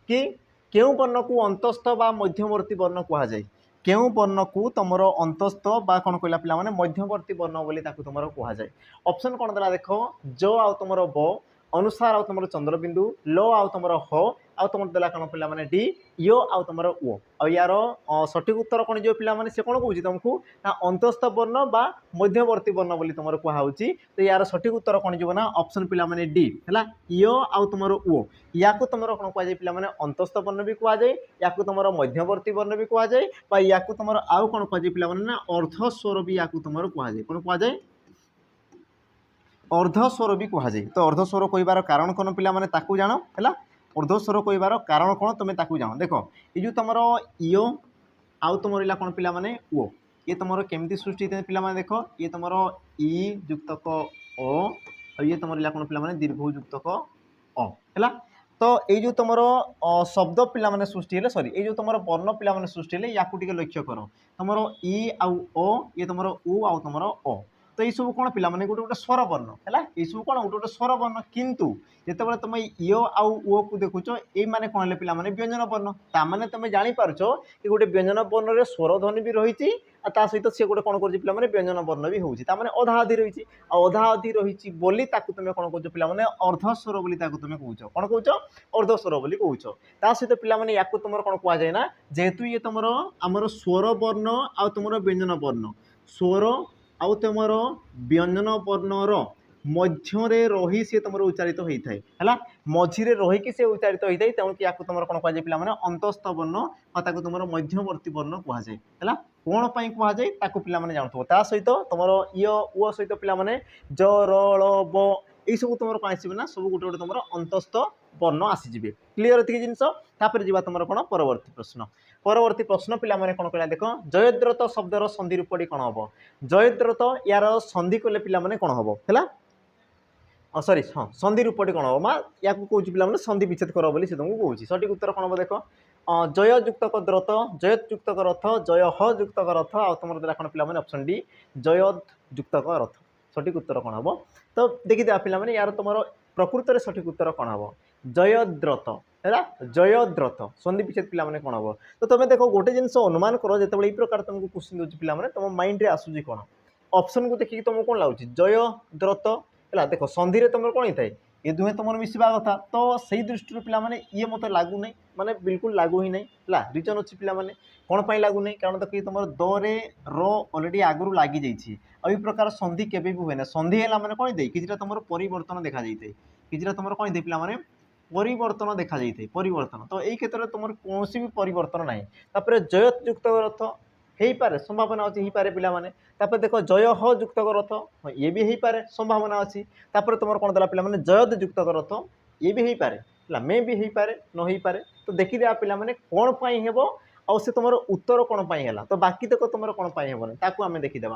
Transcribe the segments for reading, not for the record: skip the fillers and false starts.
कि केउं वर्ण को अंतस्थ बा मध्यवर्ती वर्ण कहा जाए केउं वर्ण को तुमर अंतस्थ बा कौन कहला पिला माने मध्यवर्ती वर्ण बोली ताकू तुमर कहा जाए ऑप्शन कौन देला देख ज आउ तुमर ब अनुसार आउ तुमर चंद्रबिंदु ल आउ तुमर ह आउ तुमर देला कौन पिला माने डी यो आउ तुमर ओ आ यार सठिक उत्तर कौन जो पिला माने से कौन कहूँ तुमको ना अंतस्थ वर्ण बा मध्यवर्ती वर्ण बोली तुमर कहा तो यार सठिक उत्तर कौन जो ना ऑप्शन पिला माने डी है यो आउ तुमर ओ या तुम कौन कहुए पिला माने अंतस्थ वर्ण भी कहुए या तुम मध्यवर्ती वर्ण भी कहुए या तुम आउ कौन कहुए पिला माने ना अर्धस्वर भी या तुम कहुए कौन कहुए अर्धस्वर भी कहुए तो अर्धस्वर कहबार कारण कौन पिला माने ताकू जान है अर्धस्वर कहबार कारण कौन तुम ताकू जान देख ये जो तुम यो आउ तुम रहा कौन पिला माने ओ ये तुम केमती सृष्टि पिला माने देख ये तुम इ युक्तक अ ये तुम रहा कौन पिला माने दीर्घ युक्तक अ है तो ये जो तुम शब्द पिला माने सृष्टि है सॉरी ये जो तुम वर्ण पिला माने सृष्टि है या लक्ष्य कर तुम इ आउ ओ ये तुम उ आउ तुम अ तो ये सब कौन पिला माने गोटे गोटे स्वर वर्ण है ये सब कौन गोटे गोटे स्वर वर्ण किंतु जितेबाला तुम यो आउ ओ को देखुच ये माने कौन है पिला माने व्यंजन वर्ण ताने तुम जापर कि गोटे व्यंजन वर्ण रे स्वर ध्वनि भी रही सहित सी गोटे कौन कर पिला माने व्यंजन वर्ण भी होची अधा अधी रही अधा अधी रही बोली ताकू तुम कौन कर पिला माने अर्धस्वर बोली ताकू तुम कहूच कौन कहूच अर्धस्वर बोली कहूच सहित पिला माने याकू तुम कौन कह जाए ना जेहेतु ये तुम आमर स्वर वर्ण आ तुम व्यंजन वर्ण स्वर आउ तुम व्यंजन वर्णर मध्य रही सी तुम उच्चारित होता है मझीरे रहीकि सी उच्चारित होता है तेणु या तुम कौन कह पे अंतस्थ वर्ण और तुम मध्यवर्ती वर्ण कहुए है कौन पर कहुए पे जानू ता सहित तुम यो ओ सहित पे ज र ब यही सब तुम कौन आसवे ना सब गोटे गोटे तुम अंतस्थ वर्ण आसीजे क्लीयर ये जिनस जी तुम कौन परवर्ती प्रश्न पे कौन कहला देख जयद्रथ शब्दर संधि रूपटी कौन हम जयद्रथ यार संधि कले पे कौन हम है सॉरी हाँ संधि रूपटी कौन हम या कौन पे संधि विच्छेद कर बोली से तुमको कौन सठिक उत्तर कौन हम देख जय युक्तक द्रथ जयत युक्तक रथ जय ह युक्तक रथ आ तुम देला कौन पे ऑप्शन डी जयद युक्तक रथ सठिक उत्तर कौन हम तो देखिए पे यार तुम प्रकृत में सठिक उत्तर कौन हम जयद्रथ है जयद्रथ संधि विच्छेद पे कौन हम तो तुम देख गोटे जिन अनुमान कर जो ये प्रकार तुमको क्वेश्चन दूसरी पे तुम माइंड में आसूँ कौन ऑप्शन को देखिए तुमको कौन लगुच जयद्रथ है देख संधि में तुम कौन होता है ये दुहे तुम मिसवा कथा तो सही दृष्टि पे ये मत लागू नहीं माने बिल्कुल लागू ही नहीं है रिजन अच्छी पे कौन पर लागू नहीं कारण देखिए तुम दरे ऑलरेडी आगु लगी जाइए और प्रकार संधि केवे भी हुए ना संधि है मैंने कौन दे कि तुम परिवर्तन देखा जाए कि तुम कौन दे पे परिवर्तन देखा जाए परिवर्तन तो यही क्षेत्र में तुम कौन भी परिवर्तन ना जयत युक्त रथ हो पारे संभावना अच्छी पारे पे देख जय ह युक्तक रथ ये भी हो पारे संभावना अच्छी तुम कौन देला पे जयद युक्तक रथ ये भी हो पारे मे भी हो पारे न हो पारे तो देखिदे पे कौन पाई हेबो आ से तुम उत्तर कौन पाई है तो बाकी तक तुम कौन पाई हेबनी ताकू आम देखीदे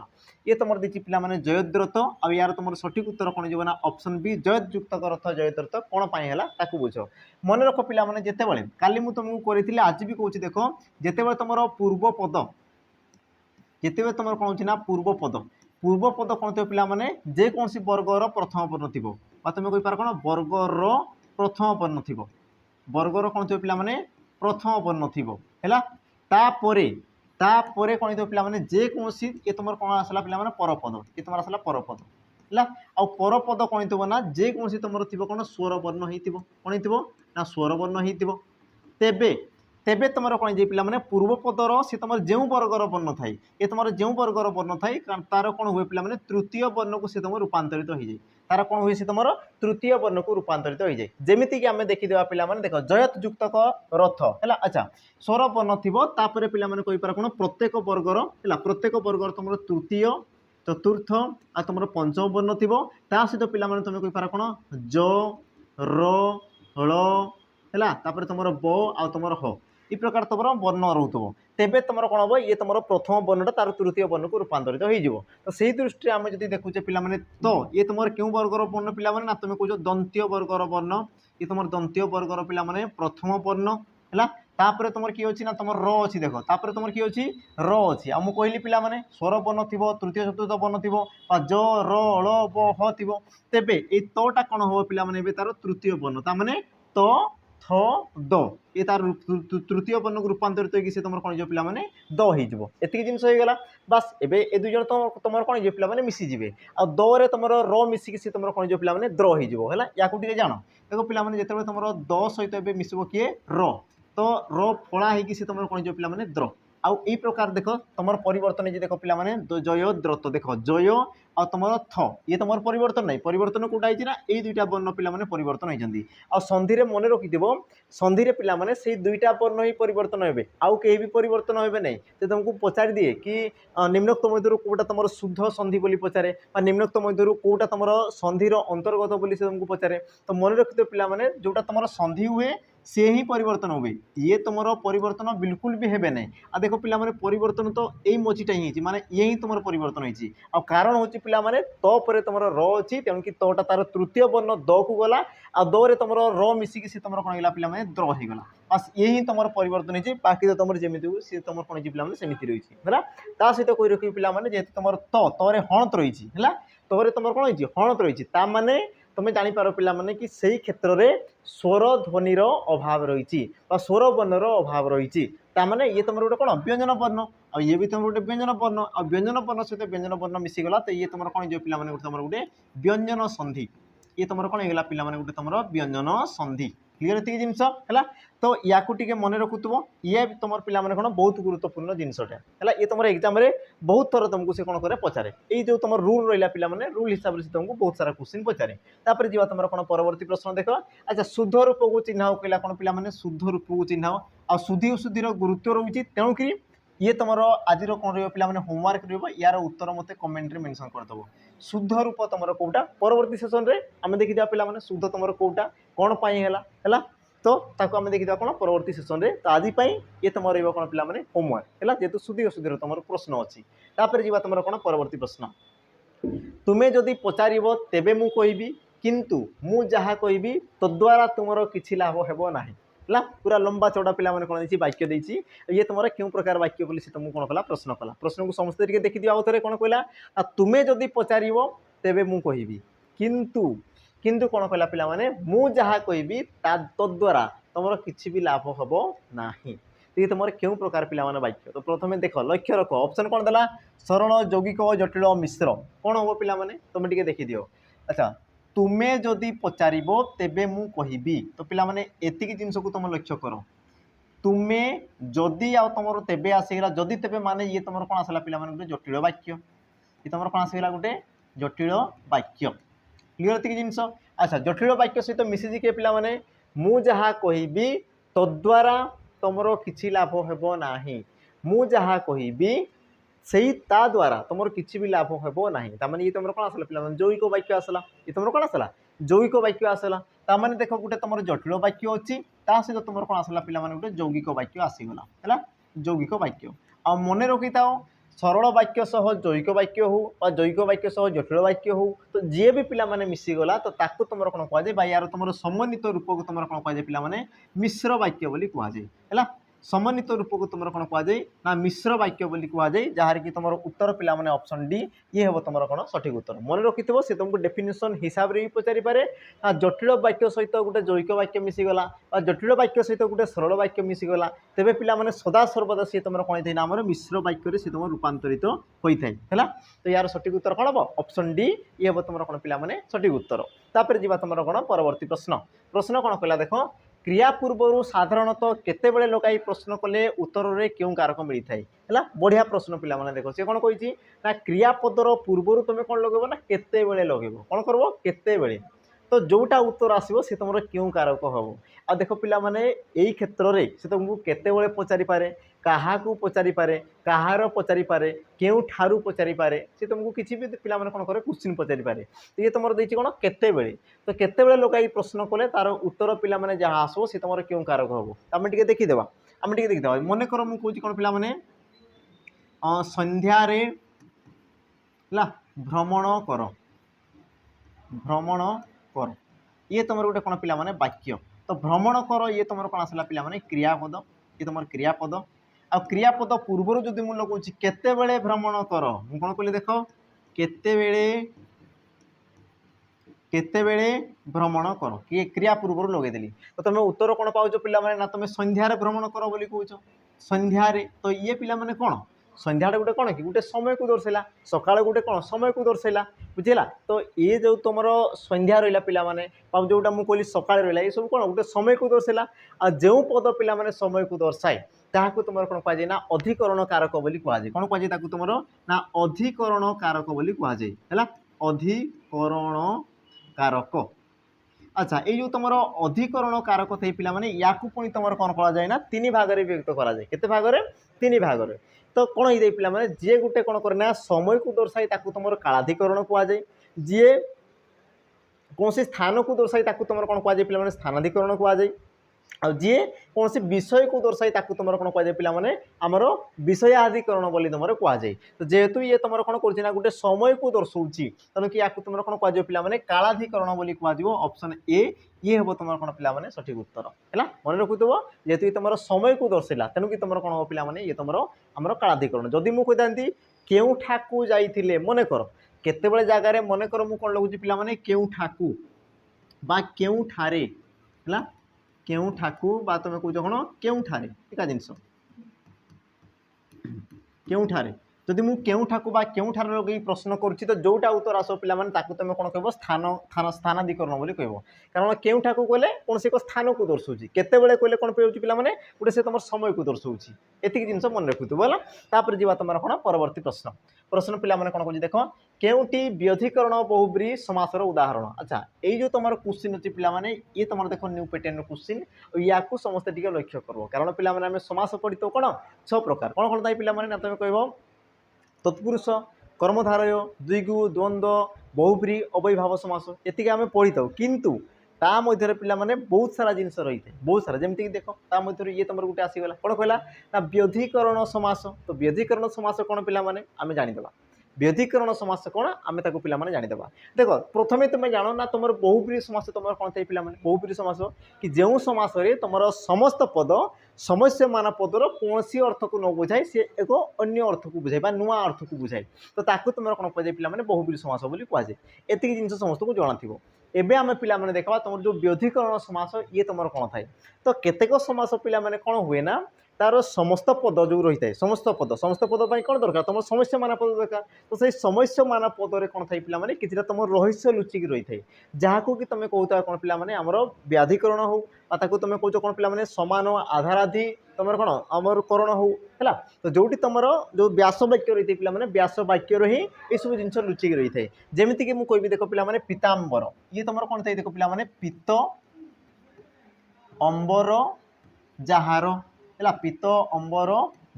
ये तुम देखिए पे जयद्रथ आ यार तुम सठिक उत्तर कौन जो ना ऑप्शन बी जयद युक्तक रथ जयद्रथ कौन पाई है ताकू बुझ मन रख पे जितेबाला काली मुझे तुमको करी आज भी कौच देख जितेबाला तुम पूर्व पद जिते तुम कौन ना पूर्व पद कौन थे पे जेकोसी वर्गर प्रथम वर्ण थी तुम कहीपर कौन वर्गर प्रथम वर्ण थी वर्गर कौन थे पे प्रथम वर्ण थी है तापर कौन थे पे जेकोसी ये तुम कौन आसला पे परपद ये तुम आसला परपद है परपद कौन थो ना जेकोसी तुम थी कौन स्वर वर्ण हो कौन हो ना स्वर वर्ण हो तेबे तेबे तुम कौन जे पे पूर्वपदर सी तुम जो वर्गर वर्ण थाए ये तुम जो वर्गर वर्ण थाए तार कौन हुए पे तृतीय वर्ण को सी तुम रूपांतरित हो जाए तार कौन हुए सी तुम तृतीय वर्ण को रूपांतरित हो जाए जमीती कि आम देखीदे पे देख जयत युक्तक रथ है अच्छा स्वर वर्ण थी पे कहीपर कौन प्रत्येक वर्गर है प्रत्येक वर्गर तुम तृतीय चतुर्थ आ तुम पंचम वर्ण थी सहित पे तुम कहीपर कौन ज र है तुम ब आ तुम ह ये प्रकार तुम वर्ण रोथो तेबे तुम कौन हम ये तुम प्रथम वर्णटा तार तृतीय वर्ण को रूपांतरित हो तो सही दृष्टि आम जो देखुचे पे तो ये तुम क्यों वर्गर वर्ण पे ना तुम कौच दंत्य वर्गर वर्ण ये तुम दंत्य वर्गर पे प्रथम वर्ण है तापर तुम किए अच्छी ना तुम र अच्छी देख तापर तुम किए अच्छी र अच्छी आ मुझे कहली पे स्वर वर्ण थी तृतीय चतुर्थ वर्ण थी ज र ब ह थी तेबे ये तटा कौन हम पे तार तृतीय वर्ण तार तो थ द ये तार तृतीय वर्ण को रूपांतरित होगी तुम कौन पे द हो एति जिन होगा बास एबे ए दुई जन तुम कौन पे मिसीजे आ दे तुम र मिसिकी सी तुम कौन पे द्र होगा या जान देखो पे जो तुम द सहित मिसब किए र तो र फला होगी तुम कौन पे द्र आउ ई प्रकार देख तुम परिवर्तन देख पे जय द्रत देख जय आ तुम थ ये तुम परिवर्तन नहीं परिवर्तन कौटा है ये दुईटा वर्ण पे परिवर्तन होती आ संधि मन रखि संधि पे से दुईटा वर्ण ही परिवर्तन हे आउ कहीं भी परिवर्तन हे नहीं तो तुमको पचारि दिए कि निम्नोक्त मध्य कौटा तुम शुद्ध संधि बोली पचारे निम्नोक्त मध्य कौटा तुम संधिर अंतर्गत बोली से तुमको पचारे तो मन रखि पे जोटा तुम संधि हुए सी ही परिवर्तन हुए ये तुम परिवर्तन बिल्कुल भी हेबे नहीं आ देखो पिला माने परिवर्तन तो यही मझीटा ही माने ये ही तुम परिवर्तन होती आ कारण हूँ पिला माने तो पर तुम र अच्छी तेणुक तोटा तार तृतीय वर्ण द को गला आ दे तुम र मिसिकी सी तुम कौन पे द्र होगा बस ये ही तुम परिवर्तन होती बाकी तो तुम जमी सी तुम कौन पे सेमती रही है ता सहित कही रखी पे जेहतु तुम तरे हणत रही है तोरे तुम कौन हो हणत रही है तुम्हें जापर पे कि सही क्षेत्र में स्वर ध्वनिर अभाव रही स्वर वर्णर अभाव रही ताने ये तुम गोटे कौन व्यंजन वर्ण आ ये भी तुम गोटे व्यंजन वर्ण आ व्यंजन वर्ण सहित व्यंजन वर्ण मिसीगला तो ये तुम कौन जो पे तुम गोटे व्यंजन संधि ये तुम कौन होगा पे गोटे तुम व्यंजन संधि क्लीयर ये जिनस है तो या मन रखुव ये तुम पे कौन बहुत गुरुत्वपूर्ण जिनसटा है ये तुम एग्जाम बहुत थर तुमको से कौन करे पचारे ये जो तुम रूल रहा पे रूल हिसाब से तुमको बहुत सारा क्वेश्चन पचारे तापर जी तुम कौन परवर्ती प्रश्न देख अच्छा शुद्ध रूप को चिन्ह कहला कौन पे शुद्ध रूप को चिन्ह आ शुद्धि अशुद्धि गुरुत्व रही तेणुक ये तुम आज कौन पे होमवर्क यार उत्तर मत कमेंट रे मेंशन करदेव शुद्ध रूप तुम कौटा परवर्ती सेसन रे आम देखा पे शुद्ध तुम कौटा कौन है तो ताको आम देखा कौन परवर्ती सेसन रे तो आज ये तुम रही कौन पे होमवर्क है जेहतु शुद्धि अशुद्धि तुम प्रश्न अच्छी तापर जी तुम कौन परवर्ती प्रश्न तुम्हें जदि पचार तेबे मु कहबी किंतु मु जहा कहबी तद्वारा तुमर किछि लाभ हेबो नाही है पूरा लंबा चौड़ा पे कौन वाक्य देती ये तुम क्यों प्रकार वाक्य बोली से तुमको कौन कला प्रश्न को समस्त देखी दिया थे कौन कहला तुम्हें जदि पचार तेबे मु कहबी किंतु किंतु कौन कहला पे मु जहा कहबी तद्वारा तुम किसी भी लाभ हम ना ये तुम क्यों प्रकार पे वाक्य तो प्रथम देख लक्ष्य रख ऑप्शन कौन देला सरल यौगिक जटिल मिश्र कौन हम पे तुम टे देखी दियो अच्छा तुम्हें जदि पचार तेबे मु कहबी तो पिला माने एतिकी जिनस को तुम लक्ष्य कर तुम्हें जदि आ तुम तेबे आसीगला जदि तेबे माने ये तुम कौन आसला पिला माने गोटे जटिल वाक्य ये तुम कौन आसीगला गोटे जटिल वाक्य क्लियर एतिकी जिनस अच्छा जटिल वाक्य सहित मिसिजी के पिला माने मु जहा कहबी तद्वारा तुमर किछि लाभ हेबो नाही मु जहा कहबी सही ता द्वारा तुम किसी भी लाभ हेबो नाही तामाने ये तुम कौन आसला पे जौगिक वाक्य आसला ये तुम कौन आसला जौगिक वाक्य आसला तामाने देख गोटे तुम जटिल वाक्य अच्छी ता सहित तुम कौन आसला पे गोटे जौगिक वाक्य आसीगला है जौगिक वाक्य आ मन रखी था सरल वाक्य सह जौगिक वाक्य हो जौगिक वाक्य सह जटिल वाक्य हो तो जी भी पे मिसीगला तो ताकू तुम कौन कहुए यार तुम समन्वित रूप को तुम कौन कहुए पे मिश्र वाक्य बोली कहुए है समन्वित रूप को तुम कौन कहुए ना मिश्र वाक्य बोली कहुए जहाँ कि तुम उत्तर पे ऑप्शन डी ये हम तुम कौन सठिक उत्तर मन रखि से तुमको डेफिनेशन हिसाब से भी पचारि पारे जटिल वाक्य सहित गोटे जौगिक वाक्य मिसीगला जटिल वाक्य सहित गोटे सरल वाक्य मिसीगला तेरे पे सदा सर्वदा सी तुम कौन होता है मिश्र वाक्य सी तुम रूपांतरित होता है तो यार सठिक उत्तर कौन हम ऑप्शन डी ये हम तुम कौन पे सठिक उत्तर तापर जी तुम कौन परवर्ती प्रश्न प्रश्न कौन कहला देख क्रिया पूर्वर साधारणतः केतेबेले लगाई प्रश्न कले उत्तर रे क्यों कारक मिलता है बढ़िया प्रश्न पिला माने देखो सी कौन कही ना क्रियापदर पूर्वर तुम कौन लगेब ना केतेबेले लगेब कौन करब केतेबेले तो जोटा उत्तर आसो सी तुम क्यों कारक हम आ देख पिला माने एई क्षेत्र रे से तुमको केतेबेले पचारि पारे काहाकू पचारि पारे काहार पचारि पारे केउ ठारू पचारि पारे से तुमको किसी भी पिला माने कौन करे क्वेश्चन पचारि पारे तो ये तुम देछि कौन केतेबेले तो केतेबेले लोकाई प्रश्न कले तार उत्तर पिला माने जहाँ आसो से तुम क्यों कारक हम आम टे देखीदेवा आम टे देखीदेवा मन कर मु कहूँ कौन पिला माने संध्यारे भ्रमण कर भ्रमण कर ये तुम गोटे कौन पिला माने वाक्य तो भ्रमण कर ये तुम कौन आसला पिला माने क्रियापद ये तुम क्रियापद आ क्रियापद पूर्वर जदि मुझे लगुच केतेबेले भ्रमण कर मु कौन कहली देख केतेबेले केतेबेले भ्रमण कर किए क्रिया पूर्व लगेदेली तो तुम उत्तर कौन पाच पे ना तुम संध्यार भ्रमण कर बोली कौच संध्यारे तो ये पिला माने कौन संध्याटा गोटे कौन कि गोटे समय को दर्शाला सकाळ गोटे कौन समय को दर्शाला बुझेगा तो ये जो तुम संध्या रहा पिला माने जोटा मुझे कहली सकाळ रहा ये सब कौन गोटे समय को दर्शाला आ जो पद पिला माने समय को दर्शाए ताकू तुम कौन कहुए ना अधिकरण कारक बोली कहुए कौन कहुए तुम ना अधिकरण कारक बोली कहुए है अधिकरण कारक अच्छा ये जो तुम अधिकरण कारक थे पिला माने याकू पुणी तुम कौन करा ना तीन भाग में व्यक्त करा केते भाग में तीन भाग में तो कौन हो पिला माने जी गोटे कौन करे ना समय को दर्शाए तुम कालाधिकरण कहुए जी कौन स्थान को दर्शाए तुम कौन कहुए पिला माने स्थानाधिकरण कहुए आ जी कौन सी विषय को दर्शाए तुम कौन कहुए पिला माने आमर विषयाधिकरण बोली तुम कहुए तो जेहेतु ये तुम कौन कर गोटे समय को दर्शाऊँगी तेणु कि तुम कौन कहुए पिला माने कालाधिकरण बोली कहुए ऑप्शन ए ये हम तुम कौन पिला माने सठिक उत्तर है मन रखुव जेहेतु तुम समय को दर्शाला तेणु कि तुम कौन हो पिला माने ये तुम आमर कालाधिकरण जदि मुझे कहती केउठाकू जाइथिले मन कर केतेबेले जगार मन कर मु कौन लगुच पिला माने केउठाकू बा केउठारे है केउठाकू बा तुम कौच कौन केउठारे एका जिनस केउठारे जदि मु केउठाकू बा केउठारे लगे प्रश्न करुच्ची तो जोटा उत्तर आस पे तुम कौन कह स्थान स्थानाधिकरण बोली कह कारण केउठाकू कहले कौन से एक स्थान को दर्शाऊँगी केतेबेले कहले कौन पे पे गोटे से तुम समय को दर्शाऊँगी एतिक जिनस मन रखुव है तापर जी तुम कौन परवर्ती प्रश्न प्रश्न पिला माने कौन कह देख केउटी व्यधिकरण बहुब्री समासर उदाहरण अच्छा ये जो तुम क्वेश्चन अच्छी पिला माने ये तुम देख न्यू पैटर्न क्वेश्चन या समस्त टी लक्ष्य कर कारण पिला माने आम समास पढ़ी तो कौन 6 प्रकार कौन कौन था पिला माने ना तुम कह तत्पुरुष कर्मधारय द्विगु द्वंद्व बहुब्री अवयभाव समास ये आम पढ़ी था किंतु ता मध्य पिला माने बहुत सारा जिनस रही है बहुत सारा जमीक देख ता मध्य ये तुम गोटे आसीगला कौन कहला ना व्यधिकरण समास तो व्यधिकरण समास कौन पिला माने आम जानीदेवा व्यधिकरण समास कौन आम पिला माने जानीदेवा देख प्रथमे तुम जान ना तुम बहुब्री समास तुम कौन थे पिला माने बहुब्री समास कि जो समास तुम समस्त पद समस्यमान पदर कौन सी अर्थ को न बुझाए सी एक अन्य अर्थ को बुझाए नुआ अर्थ को बुझाए तो ताकू तुम कौन कहुए पिला माने बहुब्री समास बोली कहुए एति जिन समस्त को जना थी एबे आम पिला माने देखा तुम जो व्यधिकरण समास ये तुम कौन थाए तो केतेक समास पिला माने कौन हुए ना तार समस्त पद जो रही है समस्त पद कौन दरकार तुम समस्या मान पद दरकार तो सही समस्या मान पदरे कौन थाई पिला माने किछिटा तुम रहस्य लुचिक रही है जहाँ को कि तुम कहता कौन पिला माने आमर व्याधिकरण हो ताकू तुम कौच कौन पिला माने समान आधाराधि तुम कौन आमर करण हो है तो जोटी तुम जो व्यास वाक्य रही है पिला माने व्यास वाक्य ही ये सब जिन लुचिक रही है जमीक मुझे कह देख पिला माने पीताम्बर ये तुम कौन था देख पिला माने पीत अंबर जार है पीत अंबर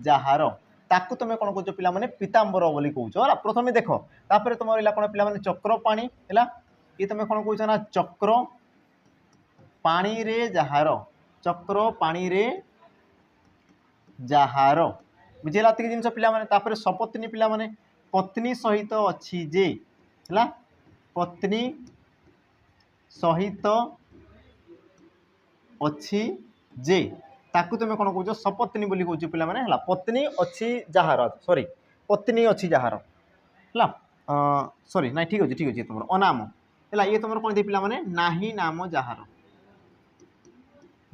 जार ताकू तुम कौन कौच पिला माने पीताम्बर बोली कौच है प्रथम देख तापर तुम रहा कौन पिला माने चक्र पाणी है ये तुम कौन कौच ना चक्र पाणी रे जहार चक्र पाणी रे जहार बुझेगा ये जिन पिला माने तापर सपत्नी पिला माने पत्नी सहित अच्छी जे है पत्नी सहित अच्छी जे ताकू तुम कौन कौच सपत्नी बोली कौच पिला माने है पत्नी अच्छी जहार सॉरी पत्नी अच्छी जहार है सॉरी ना ठीक अच्छे तुम अनाम है ये तुम कौन थी पिला माने नाही नाम जहार